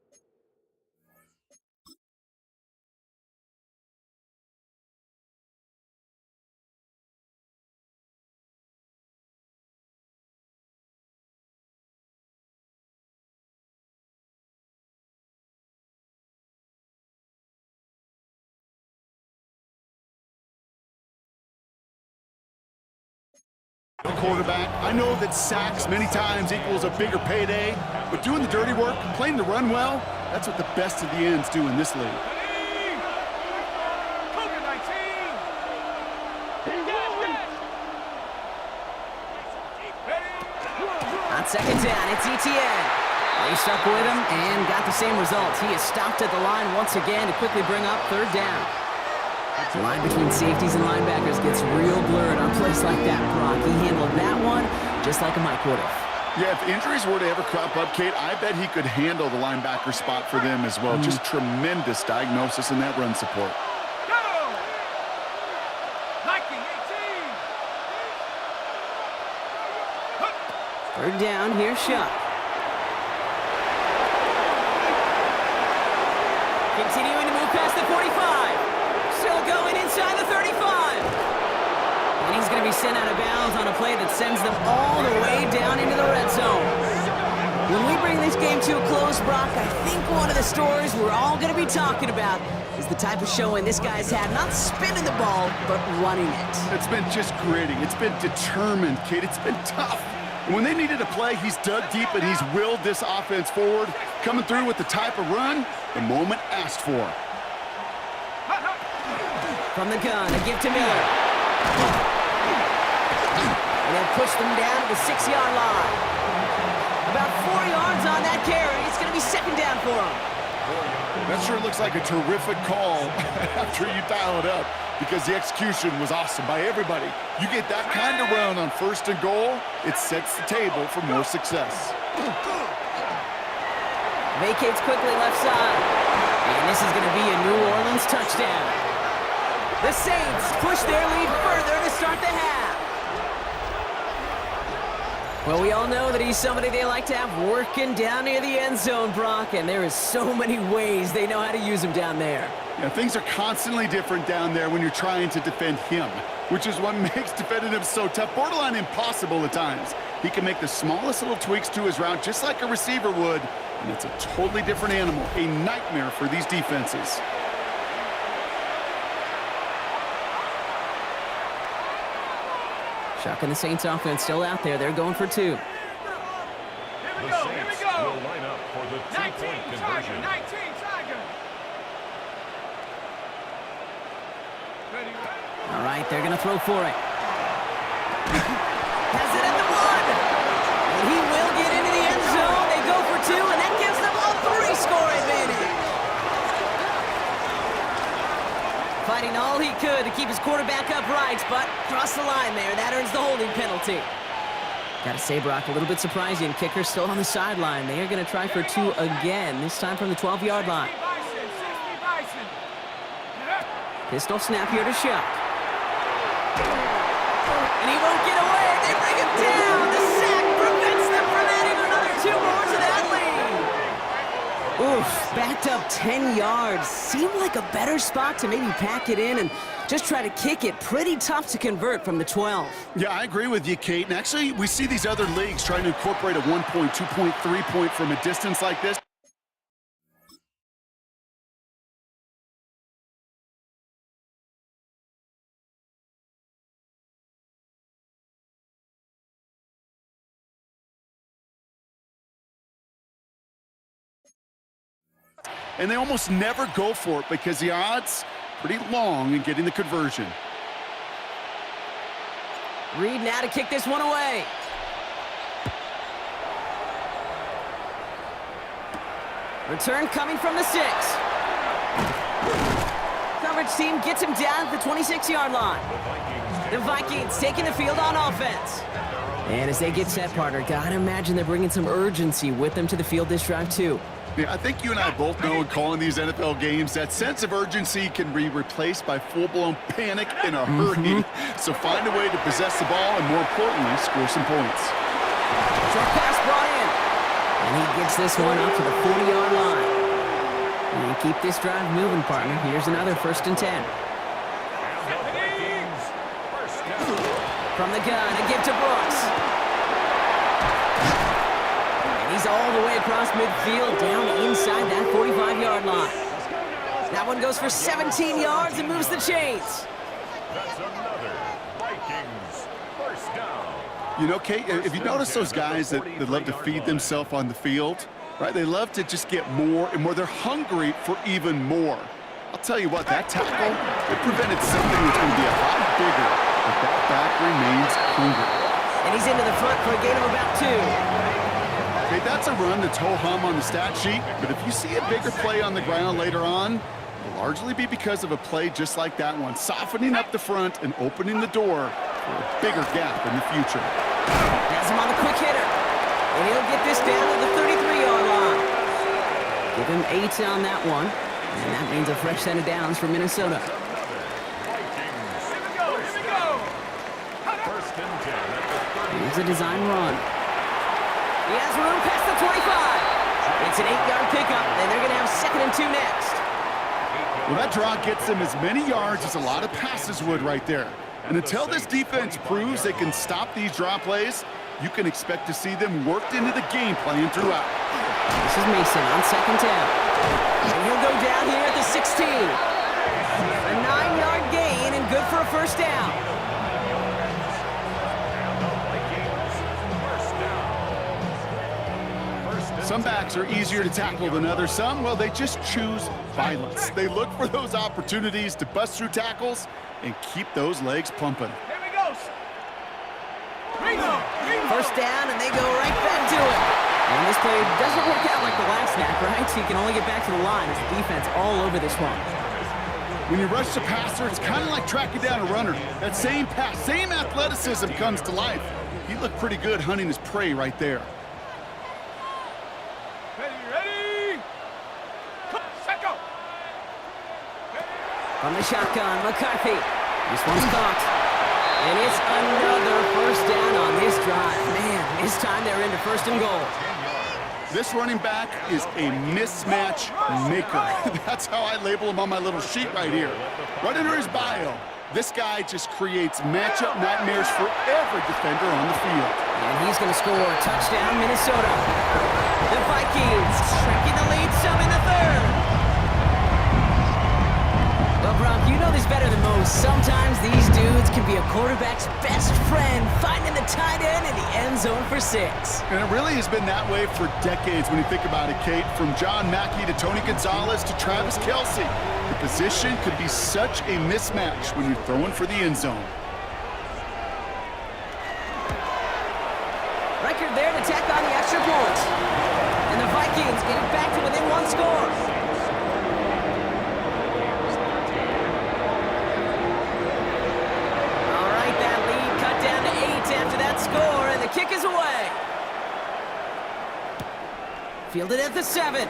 the quarterback. I know that sacks many times equals a bigger payday, but doing the dirty work, playing the run well, that's what the best of the ends do in this league. On second down, it's ETN. They stuck with him and got the same results. He is stopped at the line once again to quickly bring up third down. The line between safeties and linebackers gets real blurred on plays like that, Brock. He handled that one just like a Mike would have. Yeah, if injuries were to ever crop up, Kate, I bet he could handle the linebacker spot for them as well. Just tremendous diagnosis in that run support. Third down, here's Shough. Continuing to move past the 45. Still going inside the 35. And he's going to be sent out of bounds on a play that sends them all the way down into the red zone. When we bring this game to a close, Brock, I think one of the stories we're all going to be talking about is the type of showing this guy's had, not spinning the ball, but running it. It's been just gritty. It's been determined, Kate. It's been tough. And when they needed a play, he's dug deep and he's willed this offense forward, coming through with the type of run the moment asked for. From the gun, a gift to Miller. And they'll push them down to the 6-yard line. About 4 yards on that carry. It's going to be second down for him. That sure looks like a terrific call after you dial it up, because the execution was awesome by everybody. You get that kind of run on first and goal, it sets the table for more success. Vacates quickly left side. And this is going to be a New Orleans touchdown. The Saints push their lead further to start the half. Well, we all know that he's somebody they like to have working down near the end zone, Brock, and there is so many ways they know how to use him down there. Yeah, things are constantly different down there when you're trying to defend him, which is what makes defending him so tough, borderline impossible at times. He can make the smallest little tweaks to his route just like a receiver would, and it's a totally different animal, a nightmare for these defenses. Shough and the Saints offense still out there. They're going for 2. The Saints will line up for the 2-point conversion. All right, they're going to throw for it. Has it at the 1. And he will get into the end zone. They go for 2, and that gives them a 3-score advantage. Fighting all he could to keep his quarterback upright, but crossed the line there. That earns the holding penalty. Got to say, Brock, a little bit surprising. Kicker still on the sideline. They are going to try for 2 again, this time from the 12-yard line. Pistol snap here to Shough. And he won't get away. They bring him down. The sack prevents them from adding another 2 more to that lead. Oof, backed up 10 yards. Seemed like a better spot to maybe pack it in and just try to kick it. Pretty tough to convert from the 12. Yeah, I agree with you, Kate. And actually, we see these other leagues trying to incorporate a 1-point, 2-point, 3-point from a distance like this. and they almost never go for it because the odds pretty long in getting the conversion. Reed now to kick this one away. Return coming from the 6. Coverage team gets him down at the 26-yard line. The Vikings taking the field on offense. And as they get set, partner, gotta imagine they're bringing some urgency with them to the field this drive, too. Yeah, I think you and I both know in calling these NFL games that sense of urgency can be replaced by full-blown panic in a hurry. So find a way to possess the ball and, more importantly, score some points. Short pass brought in. And he gets this one up to the 40-yard line. And keep this drive moving, partner. Here's another 1st and 10. From the gun, a give to Brooks. And he's all the way across midfield, down inside that 45-yard line. That one goes for 17 yards and moves the chains. That's another Vikings first down. You know, Kate, if you notice those guys that love to feed themselves on the field, right? They love to just get more and more. They're hungry for even more. I'll tell you what, that tackle, it prevented something that's going to be a lot bigger, but that back remains hungry. And he's into the front for a gain of about 2. Okay, that's a run that's ho-hum on the stat sheet, but if you see a bigger play on the ground later on, it'll largely be because of a play just like that one, softening up the front and opening the door for a bigger gap in the future. Has him on the quick hitter. And he'll get this down to the 33-yard line. Give him 8 on that one. And that means a fresh set of downs for Minnesota. Here we go. First and 10 at the 30. Here's a design run. He has room past the 25. It's an 8-yard pickup, and they're going to have 2nd and 2 next. Well, that draw gets them as many yards as a lot of passes would right there. And until this defense proves they can stop these draw plays, you can expect to see them worked into the game plan throughout. This is Mason on 2nd down. And he'll go down here at the 16. A 9-yard gain and good for a 1st down. Some backs are easier to tackle than others. Some, well, they just choose violence. They look for those opportunities to bust through tackles and keep those legs pumping. Here we go. Ringo. 1st down, and they go right back to it. And this play doesn't work out like the last snap, right? So you can only get back to the line as the defense all over this one. When you rush the passer, it's kind of like tracking down a runner. That same pass, same athleticism comes to life. He looked pretty good hunting his prey right there. Ready. Set go. From the shotgun, McCarthy. This one's caught. And it's another 1st down on this drive. Man, this time they're into 1st and goal. This running back is a mismatch maker. That's how I label him on my little sheet right here. Right under his bio, this guy just creates matchup nightmares for every defender on the field. And he's going to score a touchdown, Minnesota. The Vikings shrinking the lead some in the 3rd. Well, Brock, you know this better than most. Sometimes these dudes can be a quarterback's best friend, finding the tight end in the end zone for 6. And it really has been that way for decades when you think about it, Kate. From John Mackey to Tony Gonzalez to Travis Kelce. The position could be such a mismatch when you're throwing for the end zone. Record there to tack on the extra point. And the Vikings get it back to within 1 score. After that score, and the kick is away. Fielded at the 7.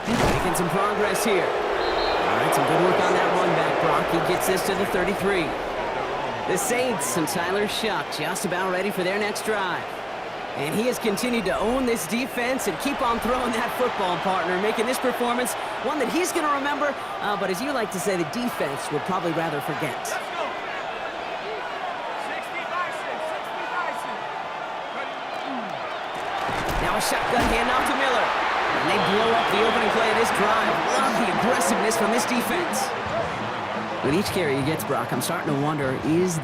Making some progress here. All right, some good work on that one back, Brock. He gets this to the 33. The Saints and Tyler Shough just about ready for their next drive. And he has continued to own this defense and keep on throwing that football, partner, making this performance one that he's going to remember, but as you like to say, the defense would probably rather forget. Now a shotgun handoff to Miller. And they blow up the opening play of this drive. Love the aggressiveness from this defense. With each carry he gets, Brock, I'm starting to wonder, is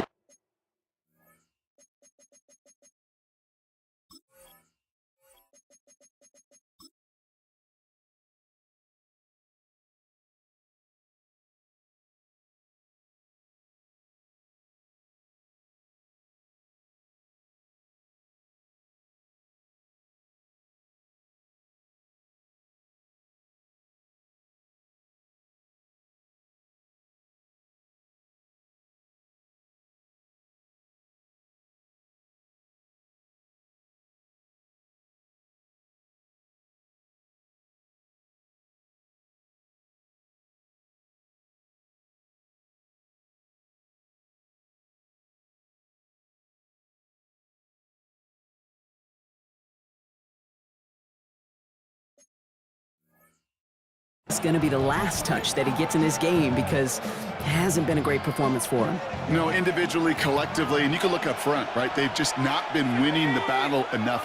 It's going to be the last touch that he gets in this game because it hasn't been a great performance for him. You know, individually, collectively, and you can look up front, right? They've just not been winning the battle enough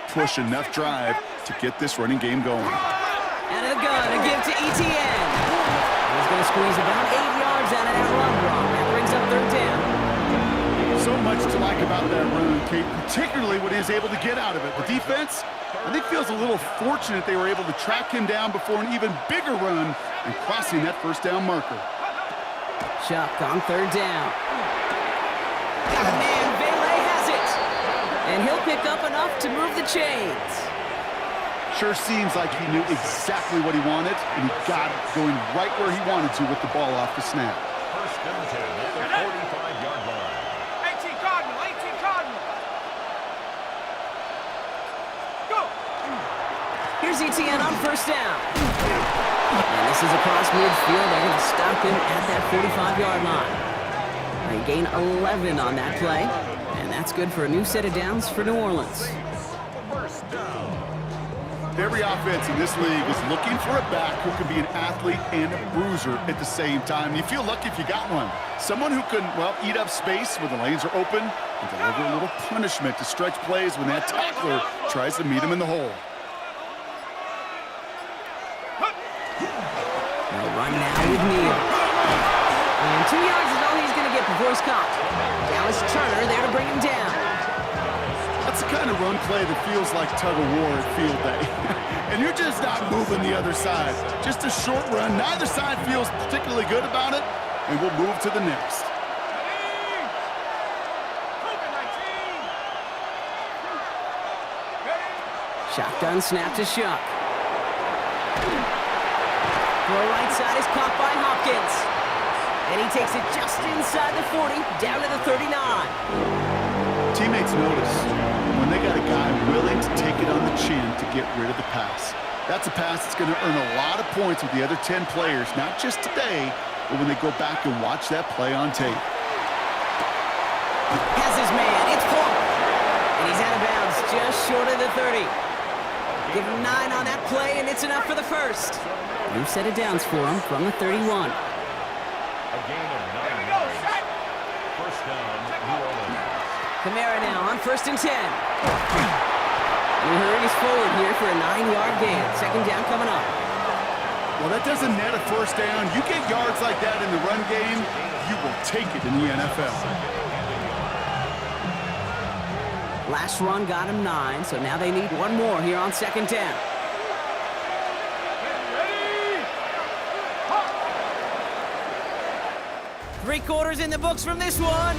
push, enough drive to get this running game going. Out of the gun, a give to ETN. He's going to squeeze about 8 yards out of that run block. That brings up 3rd down. So much to like about that run, Kate, particularly what he was able to get out of it. The defense, I think, feels a little fortunate they were able to track him down before an even bigger run and crossing that 1st down marker. Shough on 3rd down. And Vele has it. And he'll pick up enough to move the chains. Sure seems like he knew exactly what he wanted, and he got it going right where he wanted to with the ball off the snap. 1st and 10 at the 45-yard line. 18 Cardinal, 18 Cardinal. Go. Here's ETN on 1st down. And this is across midfield. They're going to stop him at that 45-yard line. They gain 11 on that play, and that's good for a new set of downs for New Orleans. 1st down. Every offense in this league is looking for a back who can be an athlete and a bruiser at the same time. You feel lucky if you got one. Someone who can, well, eat up space when the lanes are open and deliver a little punishment to stretch plays when that tackler tries to meet him in the hole. They'll run now with Neal. And 2 yards is all he's going to get before he's caught. Dallas Turner there to bring him down. That's the kind of run play that feels like tug-of-war at field day. And you're just not moving the other side. Just a short run. Neither side feels particularly good about it, and we'll move to the next. Shotgun snap to Shough. Throw right side is caught by Hopkins. And he takes it just inside the 40, down to the 39. Teammates notice when they got a guy willing to take it on the chin to get rid of the pass. That's a pass that's going to earn a lot of points with the other 10 players, not just today, but when they go back and watch that play on tape. Has his man, it's Paul. And he's out of bounds, just short of the 30. Give him 9 on that play, and it's enough for the 1st. New set of downs for him from the 31. A gain of 9 yards. 1st down, New Orleans. Kamara now on 1st and 10. He hurries forward here for a 9-yard gain. 2nd down coming up. Well, that doesn't net a 1st down. You get yards like that in the run game, you will take it in the NFL. Last run got him 9, so now they need one more here on 2nd down. Three-quarters in the books from this one.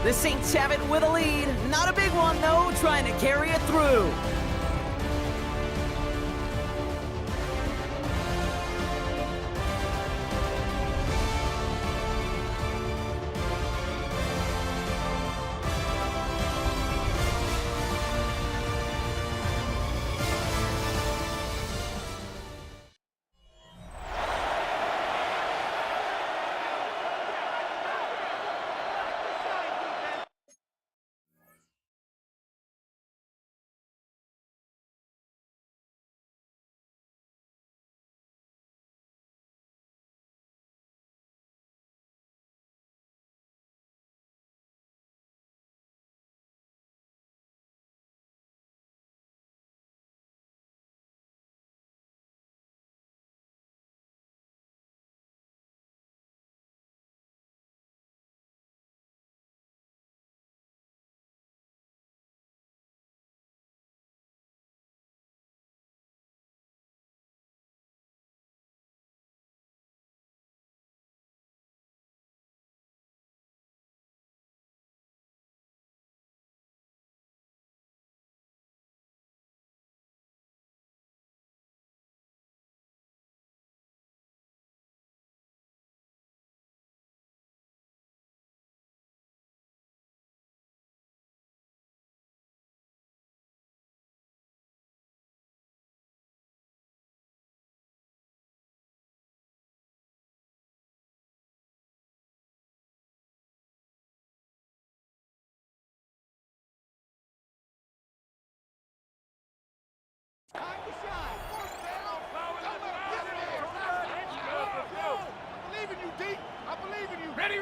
The Saints have it with a lead. Not a big one, though, trying to carry it through.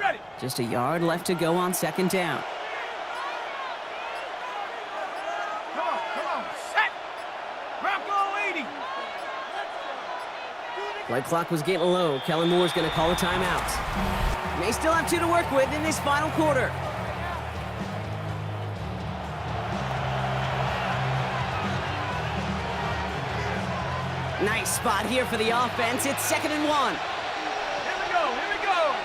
Ready. Just a yard left to go on second down. Come on. Set. Bronco 80. Play clock was getting low. Kellen Moore's going to call a timeout. May still have 2 to work with in this final quarter. Nice spot here for the offense. It's 2nd and 1. Here we go.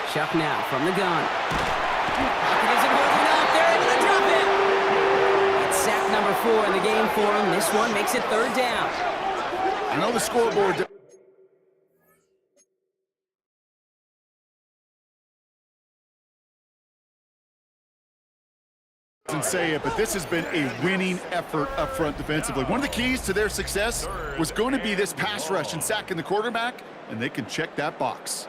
Shough now from the gun. Pocket isn't holding up. They're able to drop it. It's sack number 4 in the game for him. This one makes it 3rd down. I know the scoreboard doesn't say it, but this has been a winning effort up front defensively. One of the keys to their success was going to be this pass rush and sacking the quarterback, and they can check that box.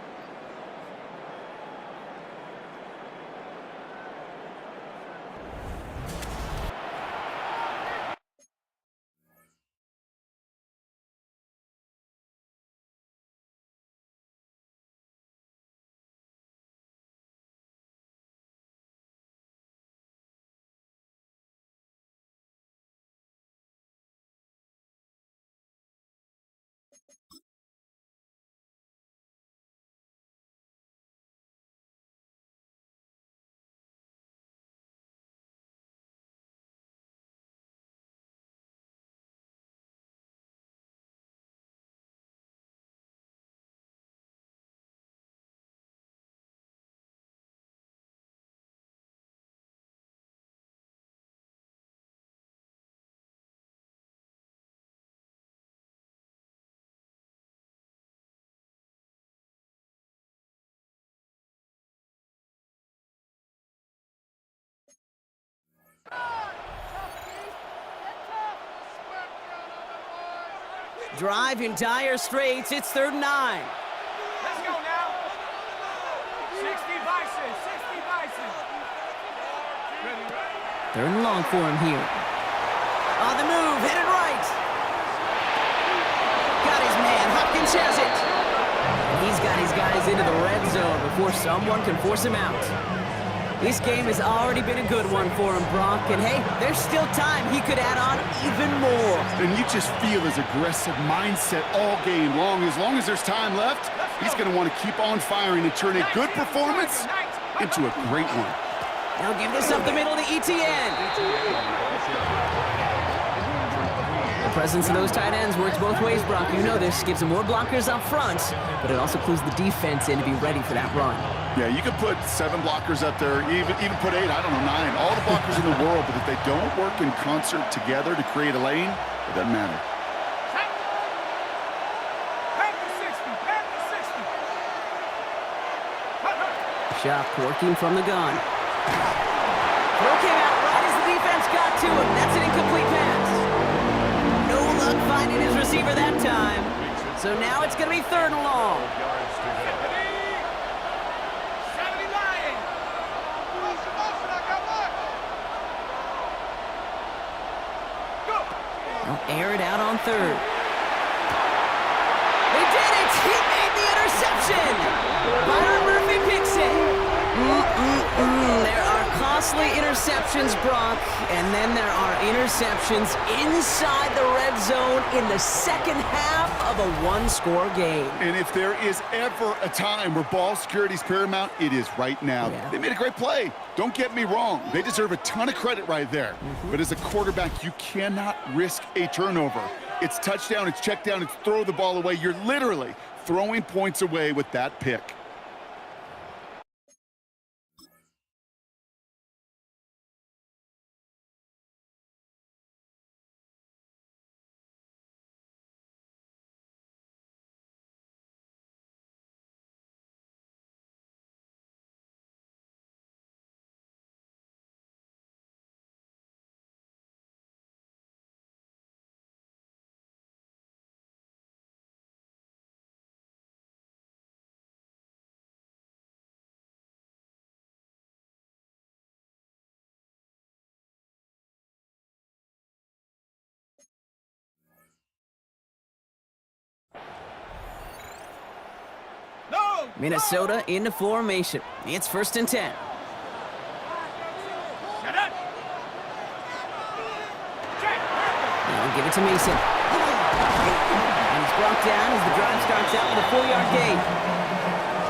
Drive in dire straits. It's 3rd and 9. Let's go now. 60 Bison. Ready. 3rd and long for him here. On the move, headed right. Got his man. Hopkins has it. And he's got his guys into the red zone before someone can force him out. This game has already been a good one for him, Brock. And hey, there's still time. He could add on even more. And you just feel his aggressive mindset all game long. As long as there's time left, he's going to want to keep on firing and turn a good performance into a great one. Now give this up the middle to ETN. The presence of those tight ends works both ways, Brock. You know this. Gives them more blockers up front, but it also clues the defense in to be ready for that run. Yeah, you could put 7 blockers up there, even put 8, I don't know, 9. All the blockers in the world, but if they don't work in concert together to create a lane, it doesn't matter. Shough working from the gun. Throw came out right as the defense got to him. That's an incomplete pass. No luck finding his receiver that time. So now it's going to be 3rd and long. They'll air it out on 3rd. They did it! He made the interception! Byron Murphy picks it. There are costly interceptions, Brock, and then there are interceptions inside the red zone in the second half of a 1-score game. And if there is ever a time where ball security is paramount, it is right now. Yeah. They made a great play. Don't get me wrong. They deserve a ton of credit right there. But as a quarterback, you cannot risk a turnover. It's touchdown, it's check down, it's throw the ball away. You're literally throwing points away with that pick. Minnesota into formation. It's 1st and 10. They'll give it to Mason. And he's brought down as the drive starts out with a 4-yard gain.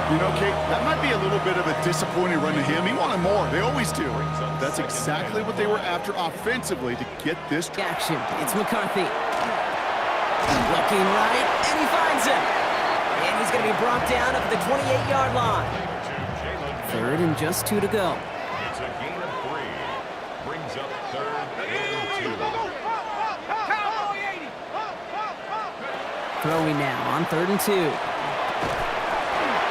You know, Kate, that might be a little bit of a disappointing run to him. He wanted more. They always do. That's exactly what they were after offensively to get this Action. It's McCarthy. Looking right, and he finds him. And he's going to be brought down up at the 28-yard line. 3rd and just 2 to go. It's a gain of 3. Brings up 3rd and 2. Throwing now on 3rd and 2.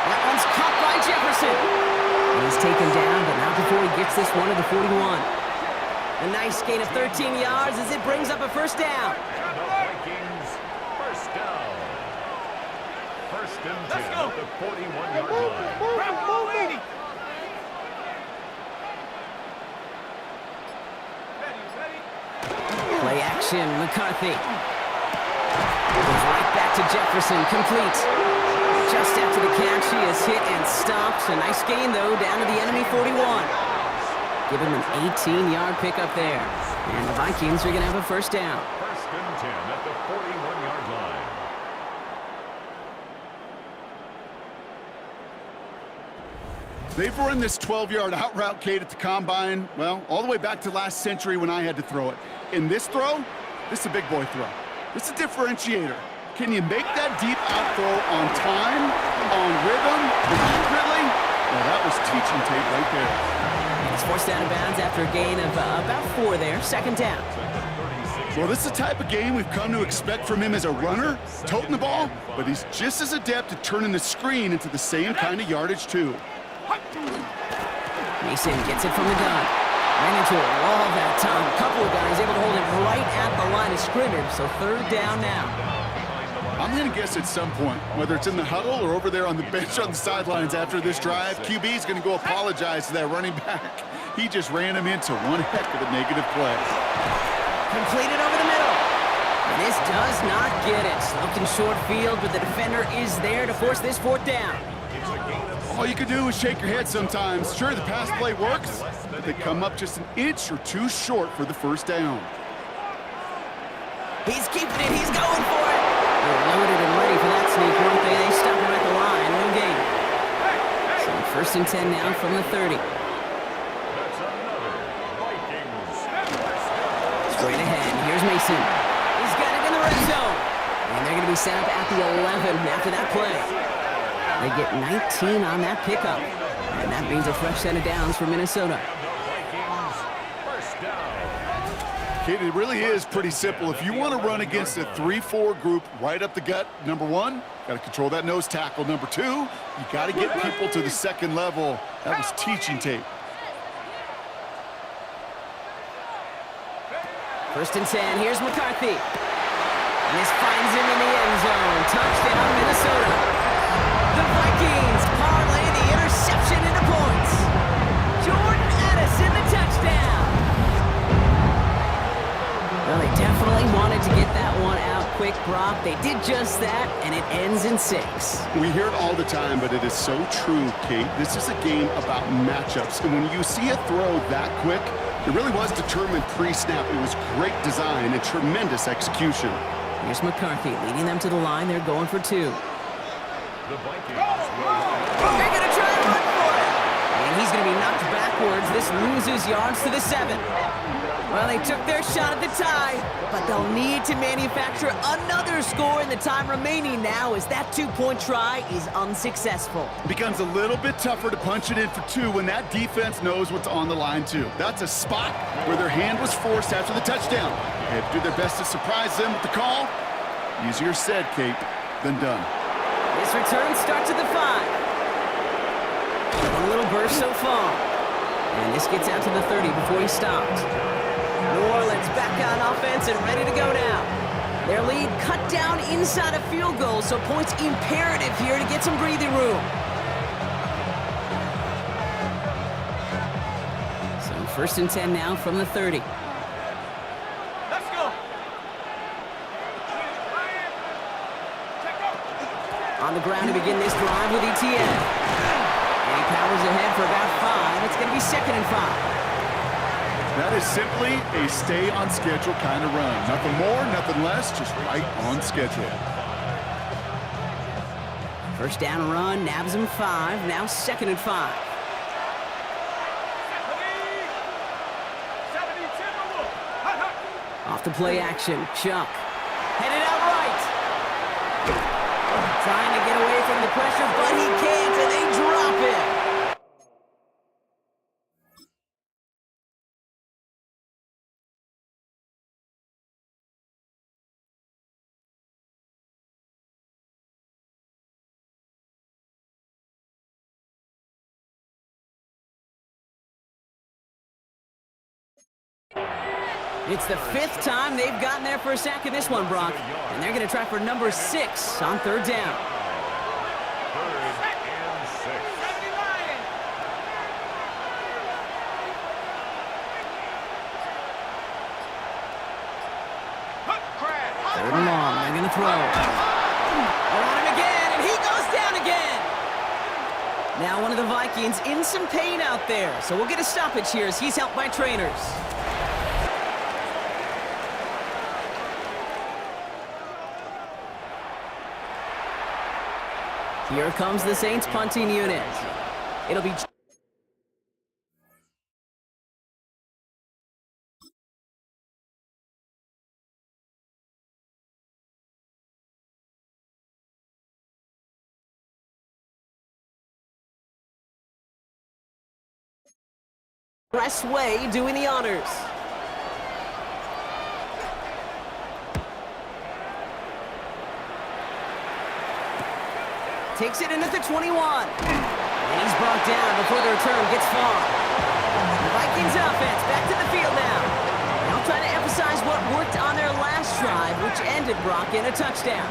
That one's caught by Jefferson. And he's taken down, but not before he gets this one to the 41. A nice gain of 13 yards as it brings up a 1st down. The Vikings, 1st down. 1st and 10 at the 41-yard line. Play action, McCarthy. Goes right back to Jefferson, complete. Just after the catch, he is hit and stopped. A nice gain, though, down to the enemy 41. Give him an 18-yard pickup there. And the Vikings are going to have a 1st down. 1st and 10 at the 41-yard line. They've run this 12-yard out route, Kate, at the combine, well, all the way back to last century when I had to throw it. In this throw, this is a big boy throw. This is a differentiator. Can you make that deep out throw on time, on rhythm, and accurately? Well, that was teaching tape right there. He's forced out of bounds after a gain of about 4 there. 2nd down. Well, this is the type of game we've come to expect from him as a runner, toting the ball, but he's just as adept at turning the screen into the same kind of yardage, too. Mason gets it from the gun. Ran into a wall that time. A couple of guys able to hold it right at the line of scrimmage, so 3rd down now. I'm going to guess at some point, whether it's in the huddle or over there on the bench on the sidelines after this drive, QB is going to go apologize to that running back. He just ran him into one heck of a negative play. Completed over the middle. And this does not get it. Looking short field, but the defender is there to force this 4th down. All you can do is shake your head sometimes. Sure, the pass play works, but they come up just an inch or 2 short for the 1st down. He's keeping it. He's going for it. They're loaded and ready for that sneak, weren't they? They stop him at the line. No gain. So 1st and 10 now from the 30. Straight ahead. Here's Mason. He's got it in the red zone. And they're going to be set up at the 11 after that play. They get 19 on that pickup. And that means a fresh set of downs for Minnesota. Kid, it really is pretty simple. If you want to run against a 3-4 group right up the gut, number 1, got to control that nose tackle. Number 2, you got to get people to the 2nd level. That was teaching tape. 1st and 10. Here's McCarthy. And this finds him in the end zone. Touchdown, Minnesota. The Vikings parlay the interception into points. Jordan Addison, the touchdown. Well, they definitely wanted to get that one out quick, Brock. They did just that, and it ends in 6. We hear it all the time, but it is so true, Kate. This is a game about matchups, and when you see a throw that quick, it really was determined pre-snap. It was great design and tremendous execution. Here's McCarthy leading them to the line. They're going for 2. The Vikings They're going to try and run for it. And he's going to be knocked backwards. This loses yards to the 7. Well, they took their shot at the tie, but they'll need to manufacture another score in the time remaining now as that 2-point try is unsuccessful. It becomes a little bit tougher to punch it in for 2 when that defense knows what's on the line, too. That's a spot where their hand was forced after the touchdown. They have to do their best to surprise them with the call. Easier said, Kate, than done. This return starts at the 5. A little burst so far. And this gets out to the 30 before he stopped. New Orleans back on offense and ready to go now. Their lead cut down inside a field goal, so points imperative here to get some breathing room. So 1st and 10 now from the 30. Let's go. On the ground to begin this drive with ETN. And he powers ahead for about 5. It's going to be 2nd and 5. That is simply a stay-on-schedule kind of run. Nothing more, nothing less, just right on schedule. First down run, nabs him 5. Now 2nd and 5. Off the play action, Shough. Headed out right. Trying to get away from the pressure, but he can't, and they drop it. It's the 5th time they've gotten there for a sack in this one, Brock. And they're going to try for number 6 on 3rd down. 3rd and 6. Third and long, they're going to throw. They're on him again, and he goes down again. Now one of the Vikings in some pain out there. So we'll get a stoppage here as he's helped by trainers. Here comes the Saints punting unit. It'll be... Expressway doing the honors. Takes it in at the 21. And he's brought down before the return gets far. The Vikings offense back to the field now. Now trying to emphasize what worked on their last drive, which ended, Brock, in a touchdown.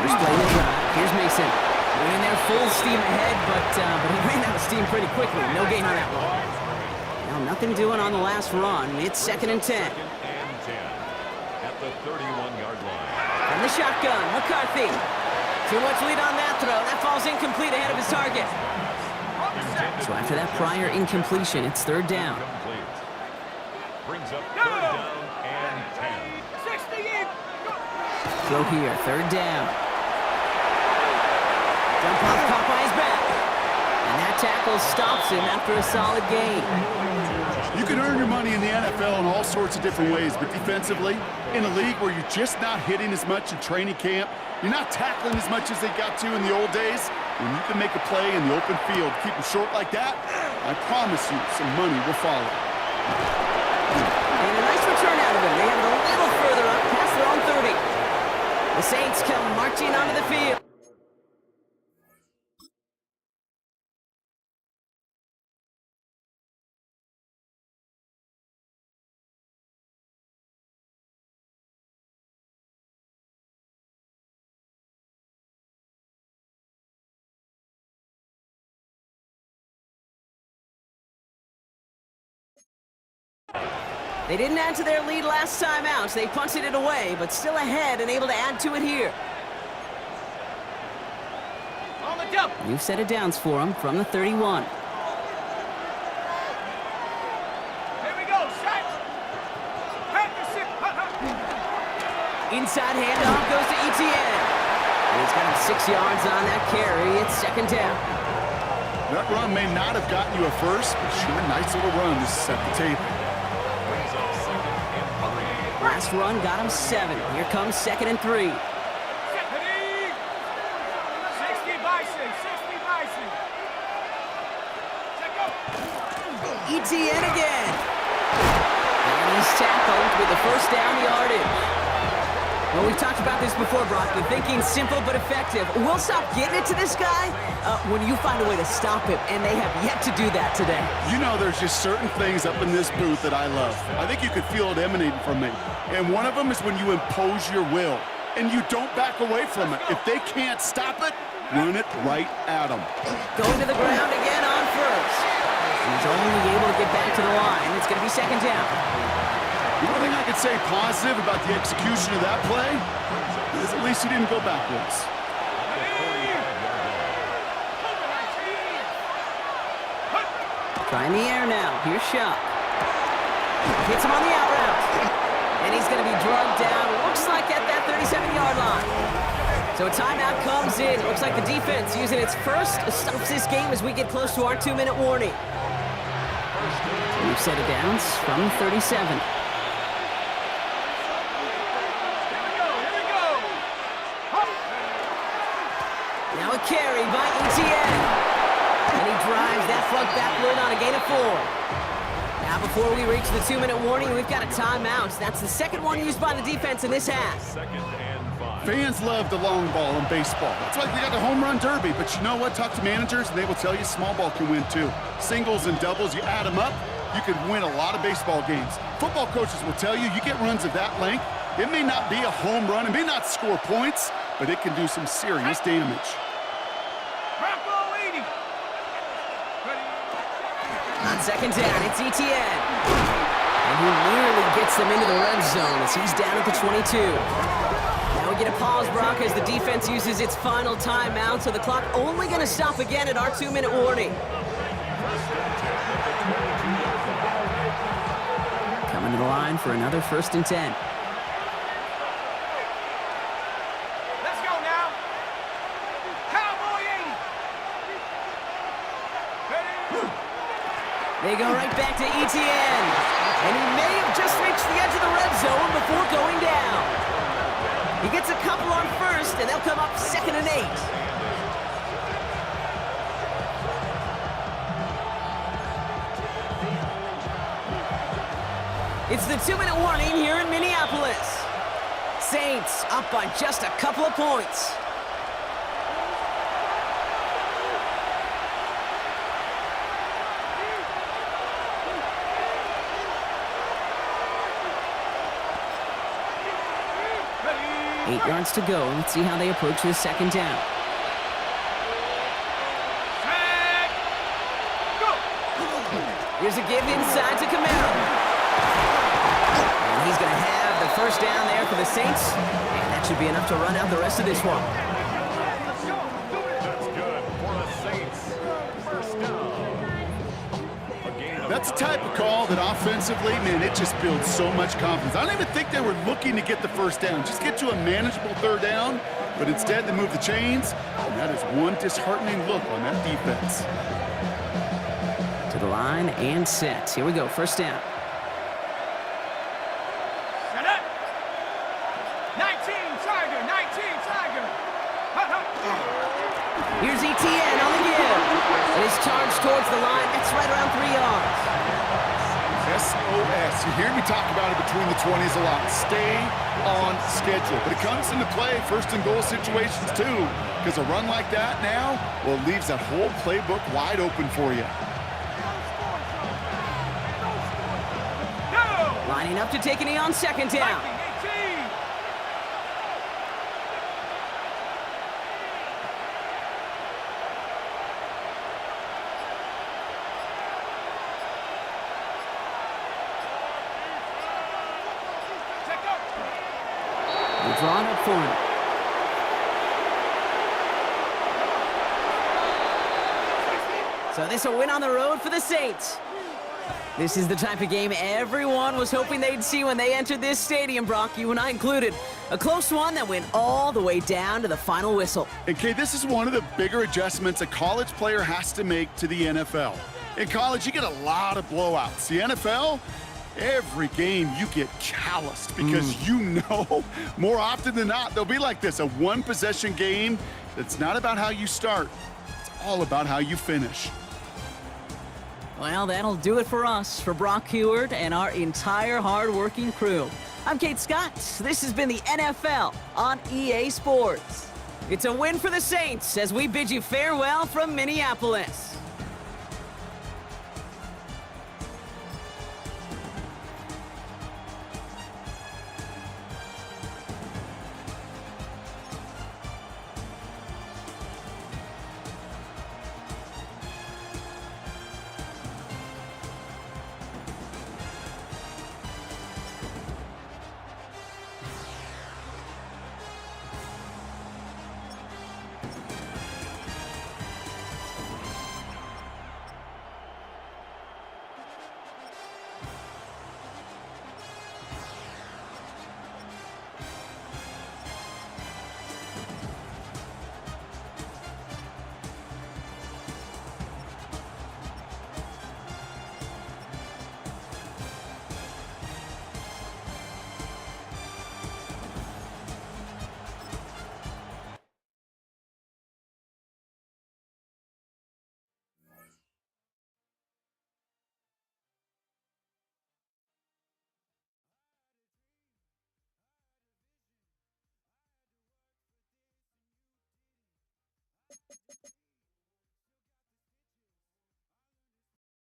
Here's playing the drive. Here's Mason. They're in there full steam ahead, but he ran out of steam pretty quickly. No gain on that one. Now nothing doing on the last run. It's 2nd and 10. 2nd and 10 at the 31-yard line. From the shotgun, McCarthy. Too much lead on that throw. That falls incomplete ahead of his target. So after that prior incompletion, it's 3rd down. Complete. Brings up 3rd down and 10. Throw here, 3rd down. Jump off Popeye's back. And that tackle stops him after a solid gain. You can earn your money in the NFL in all sorts of different ways, but defensively, in a league where you're just not hitting as much in training camp, you're not tackling as much as they got to in the old days, when you can make a play in the open field, keep them short like that, I promise you some money will follow. And a nice return out of him. They have it a little further up past their own 30. The Saints come marching onto the field. They didn't add to their lead last time out, so they punted it away, but still ahead and able to add to it here. On the jump. New set of downs for them from the 31. Here we go, shot. Pack the shit. Inside handoff goes to ETN. And he's got him 6 yards on that carry. It's 2nd down. That run may not have gotten you a first, but sure, nice little run to set the table. Brings up 2nd and 3. Last run got him 7. Here comes 2nd and 3. 60 by 6, 60 by 6. Check go. ETN again. And he's tackled with the first down yardage. Well, we've talked about this before, Brock. The thinking's simple but effective. We'll stop getting it to this guy when you find a way to stop him, and they have yet to do that today. You know, there's just certain things up in this booth that I love. I think you could feel it emanating from me. And one of them is when you impose your will, and you don't back away from it. If they can't stop it, run it right at them. Going to the ground again on first. He's only able to get back to the line. It's going to be 2nd down. The only thing I could say positive about the execution of that play is at least he didn't go backwards. Trying the air now. Here's Shough. Hits him on the out route. And he's going to be drugged down. Looks like at that 37-yard line. So a timeout comes in. Looks like the defense using its first stops this game as we get close to our 2-minute warning. We've set it down from 37. Now a carry by ETN. And he drives that front backward on a gain of 4. Now before we reach the 2-minute warning, we've got a timeout. That's the second one used by the defense in this half. Second and 5. Fans love the long ball in baseball. That's why they got the home run derby. But you know what? Talk to managers, and they will tell you small ball can win too. Singles and doubles, you add them up, you can win a lot of baseball games. Football coaches will tell you get runs of that length. It may not be a home run, it may not score points, but it can do some serious damage. On second down, it's ETN. And he nearly gets them into the red zone as he's down at the 22. Now we get a pause, Brock, as the defense uses its final timeout, so the clock only going to stop again at our 2-minute warning. Coming to the line for another 1st and 10. Let's go now. Cowboy 80. They go right back to ETN. And he may have just reached the edge of the red zone before going down. He gets a couple on first, and they'll come up 2nd and 8. It's the 2-minute warning here in Minneapolis. Saints up by just a couple of points. Ready. 8 yards to go. Let's see how they approach this 2nd down. Flag. Go. Here's a give inside to Camaro. And he's going to have the 1st down there for the Saints. And that should be enough to run out the rest of this one. That's good for the Saints. First down. A gain of That's the type of call that offensively, man, it just builds so much confidence. I don't even think they were looking to get the 1st down. Just get to a manageable 3rd down, but instead they move the chains, and that is one disheartening look on that defense. To the line and set. Here we go. 1st down. Set up. 19 Tiger. 19 Tiger. Here's ETN on the give. And his charge towards the line. That's right around 3 yards. SOS. You hear me talk about it between the 20s a lot. Stay on schedule. But it comes into play 1st and goal situations too. Because a run like that now, well, it leaves that whole playbook wide open for you. Lining up to take a knee on 2nd down. 18. Check up. They're drawn up for him. So this a win on the road for the Saints. This is the type of game everyone was hoping they'd see when they entered this stadium, Brock, you and I included. A close one that went all the way down to the final whistle. And Kay, this is one of the bigger adjustments a college player has to make to the NFL. In college, you get a lot of blowouts. The NFL, every game you get calloused because you know more often than not they'll be like this, a one-possession game that's not about how you start. It's all about how you finish. Well, that'll do it for us, for Brock Heward and our entire hard-working crew. I'm Kate Scott. This has been the NFL on EA Sports. It's a win for the Saints as we bid you farewell from Minneapolis.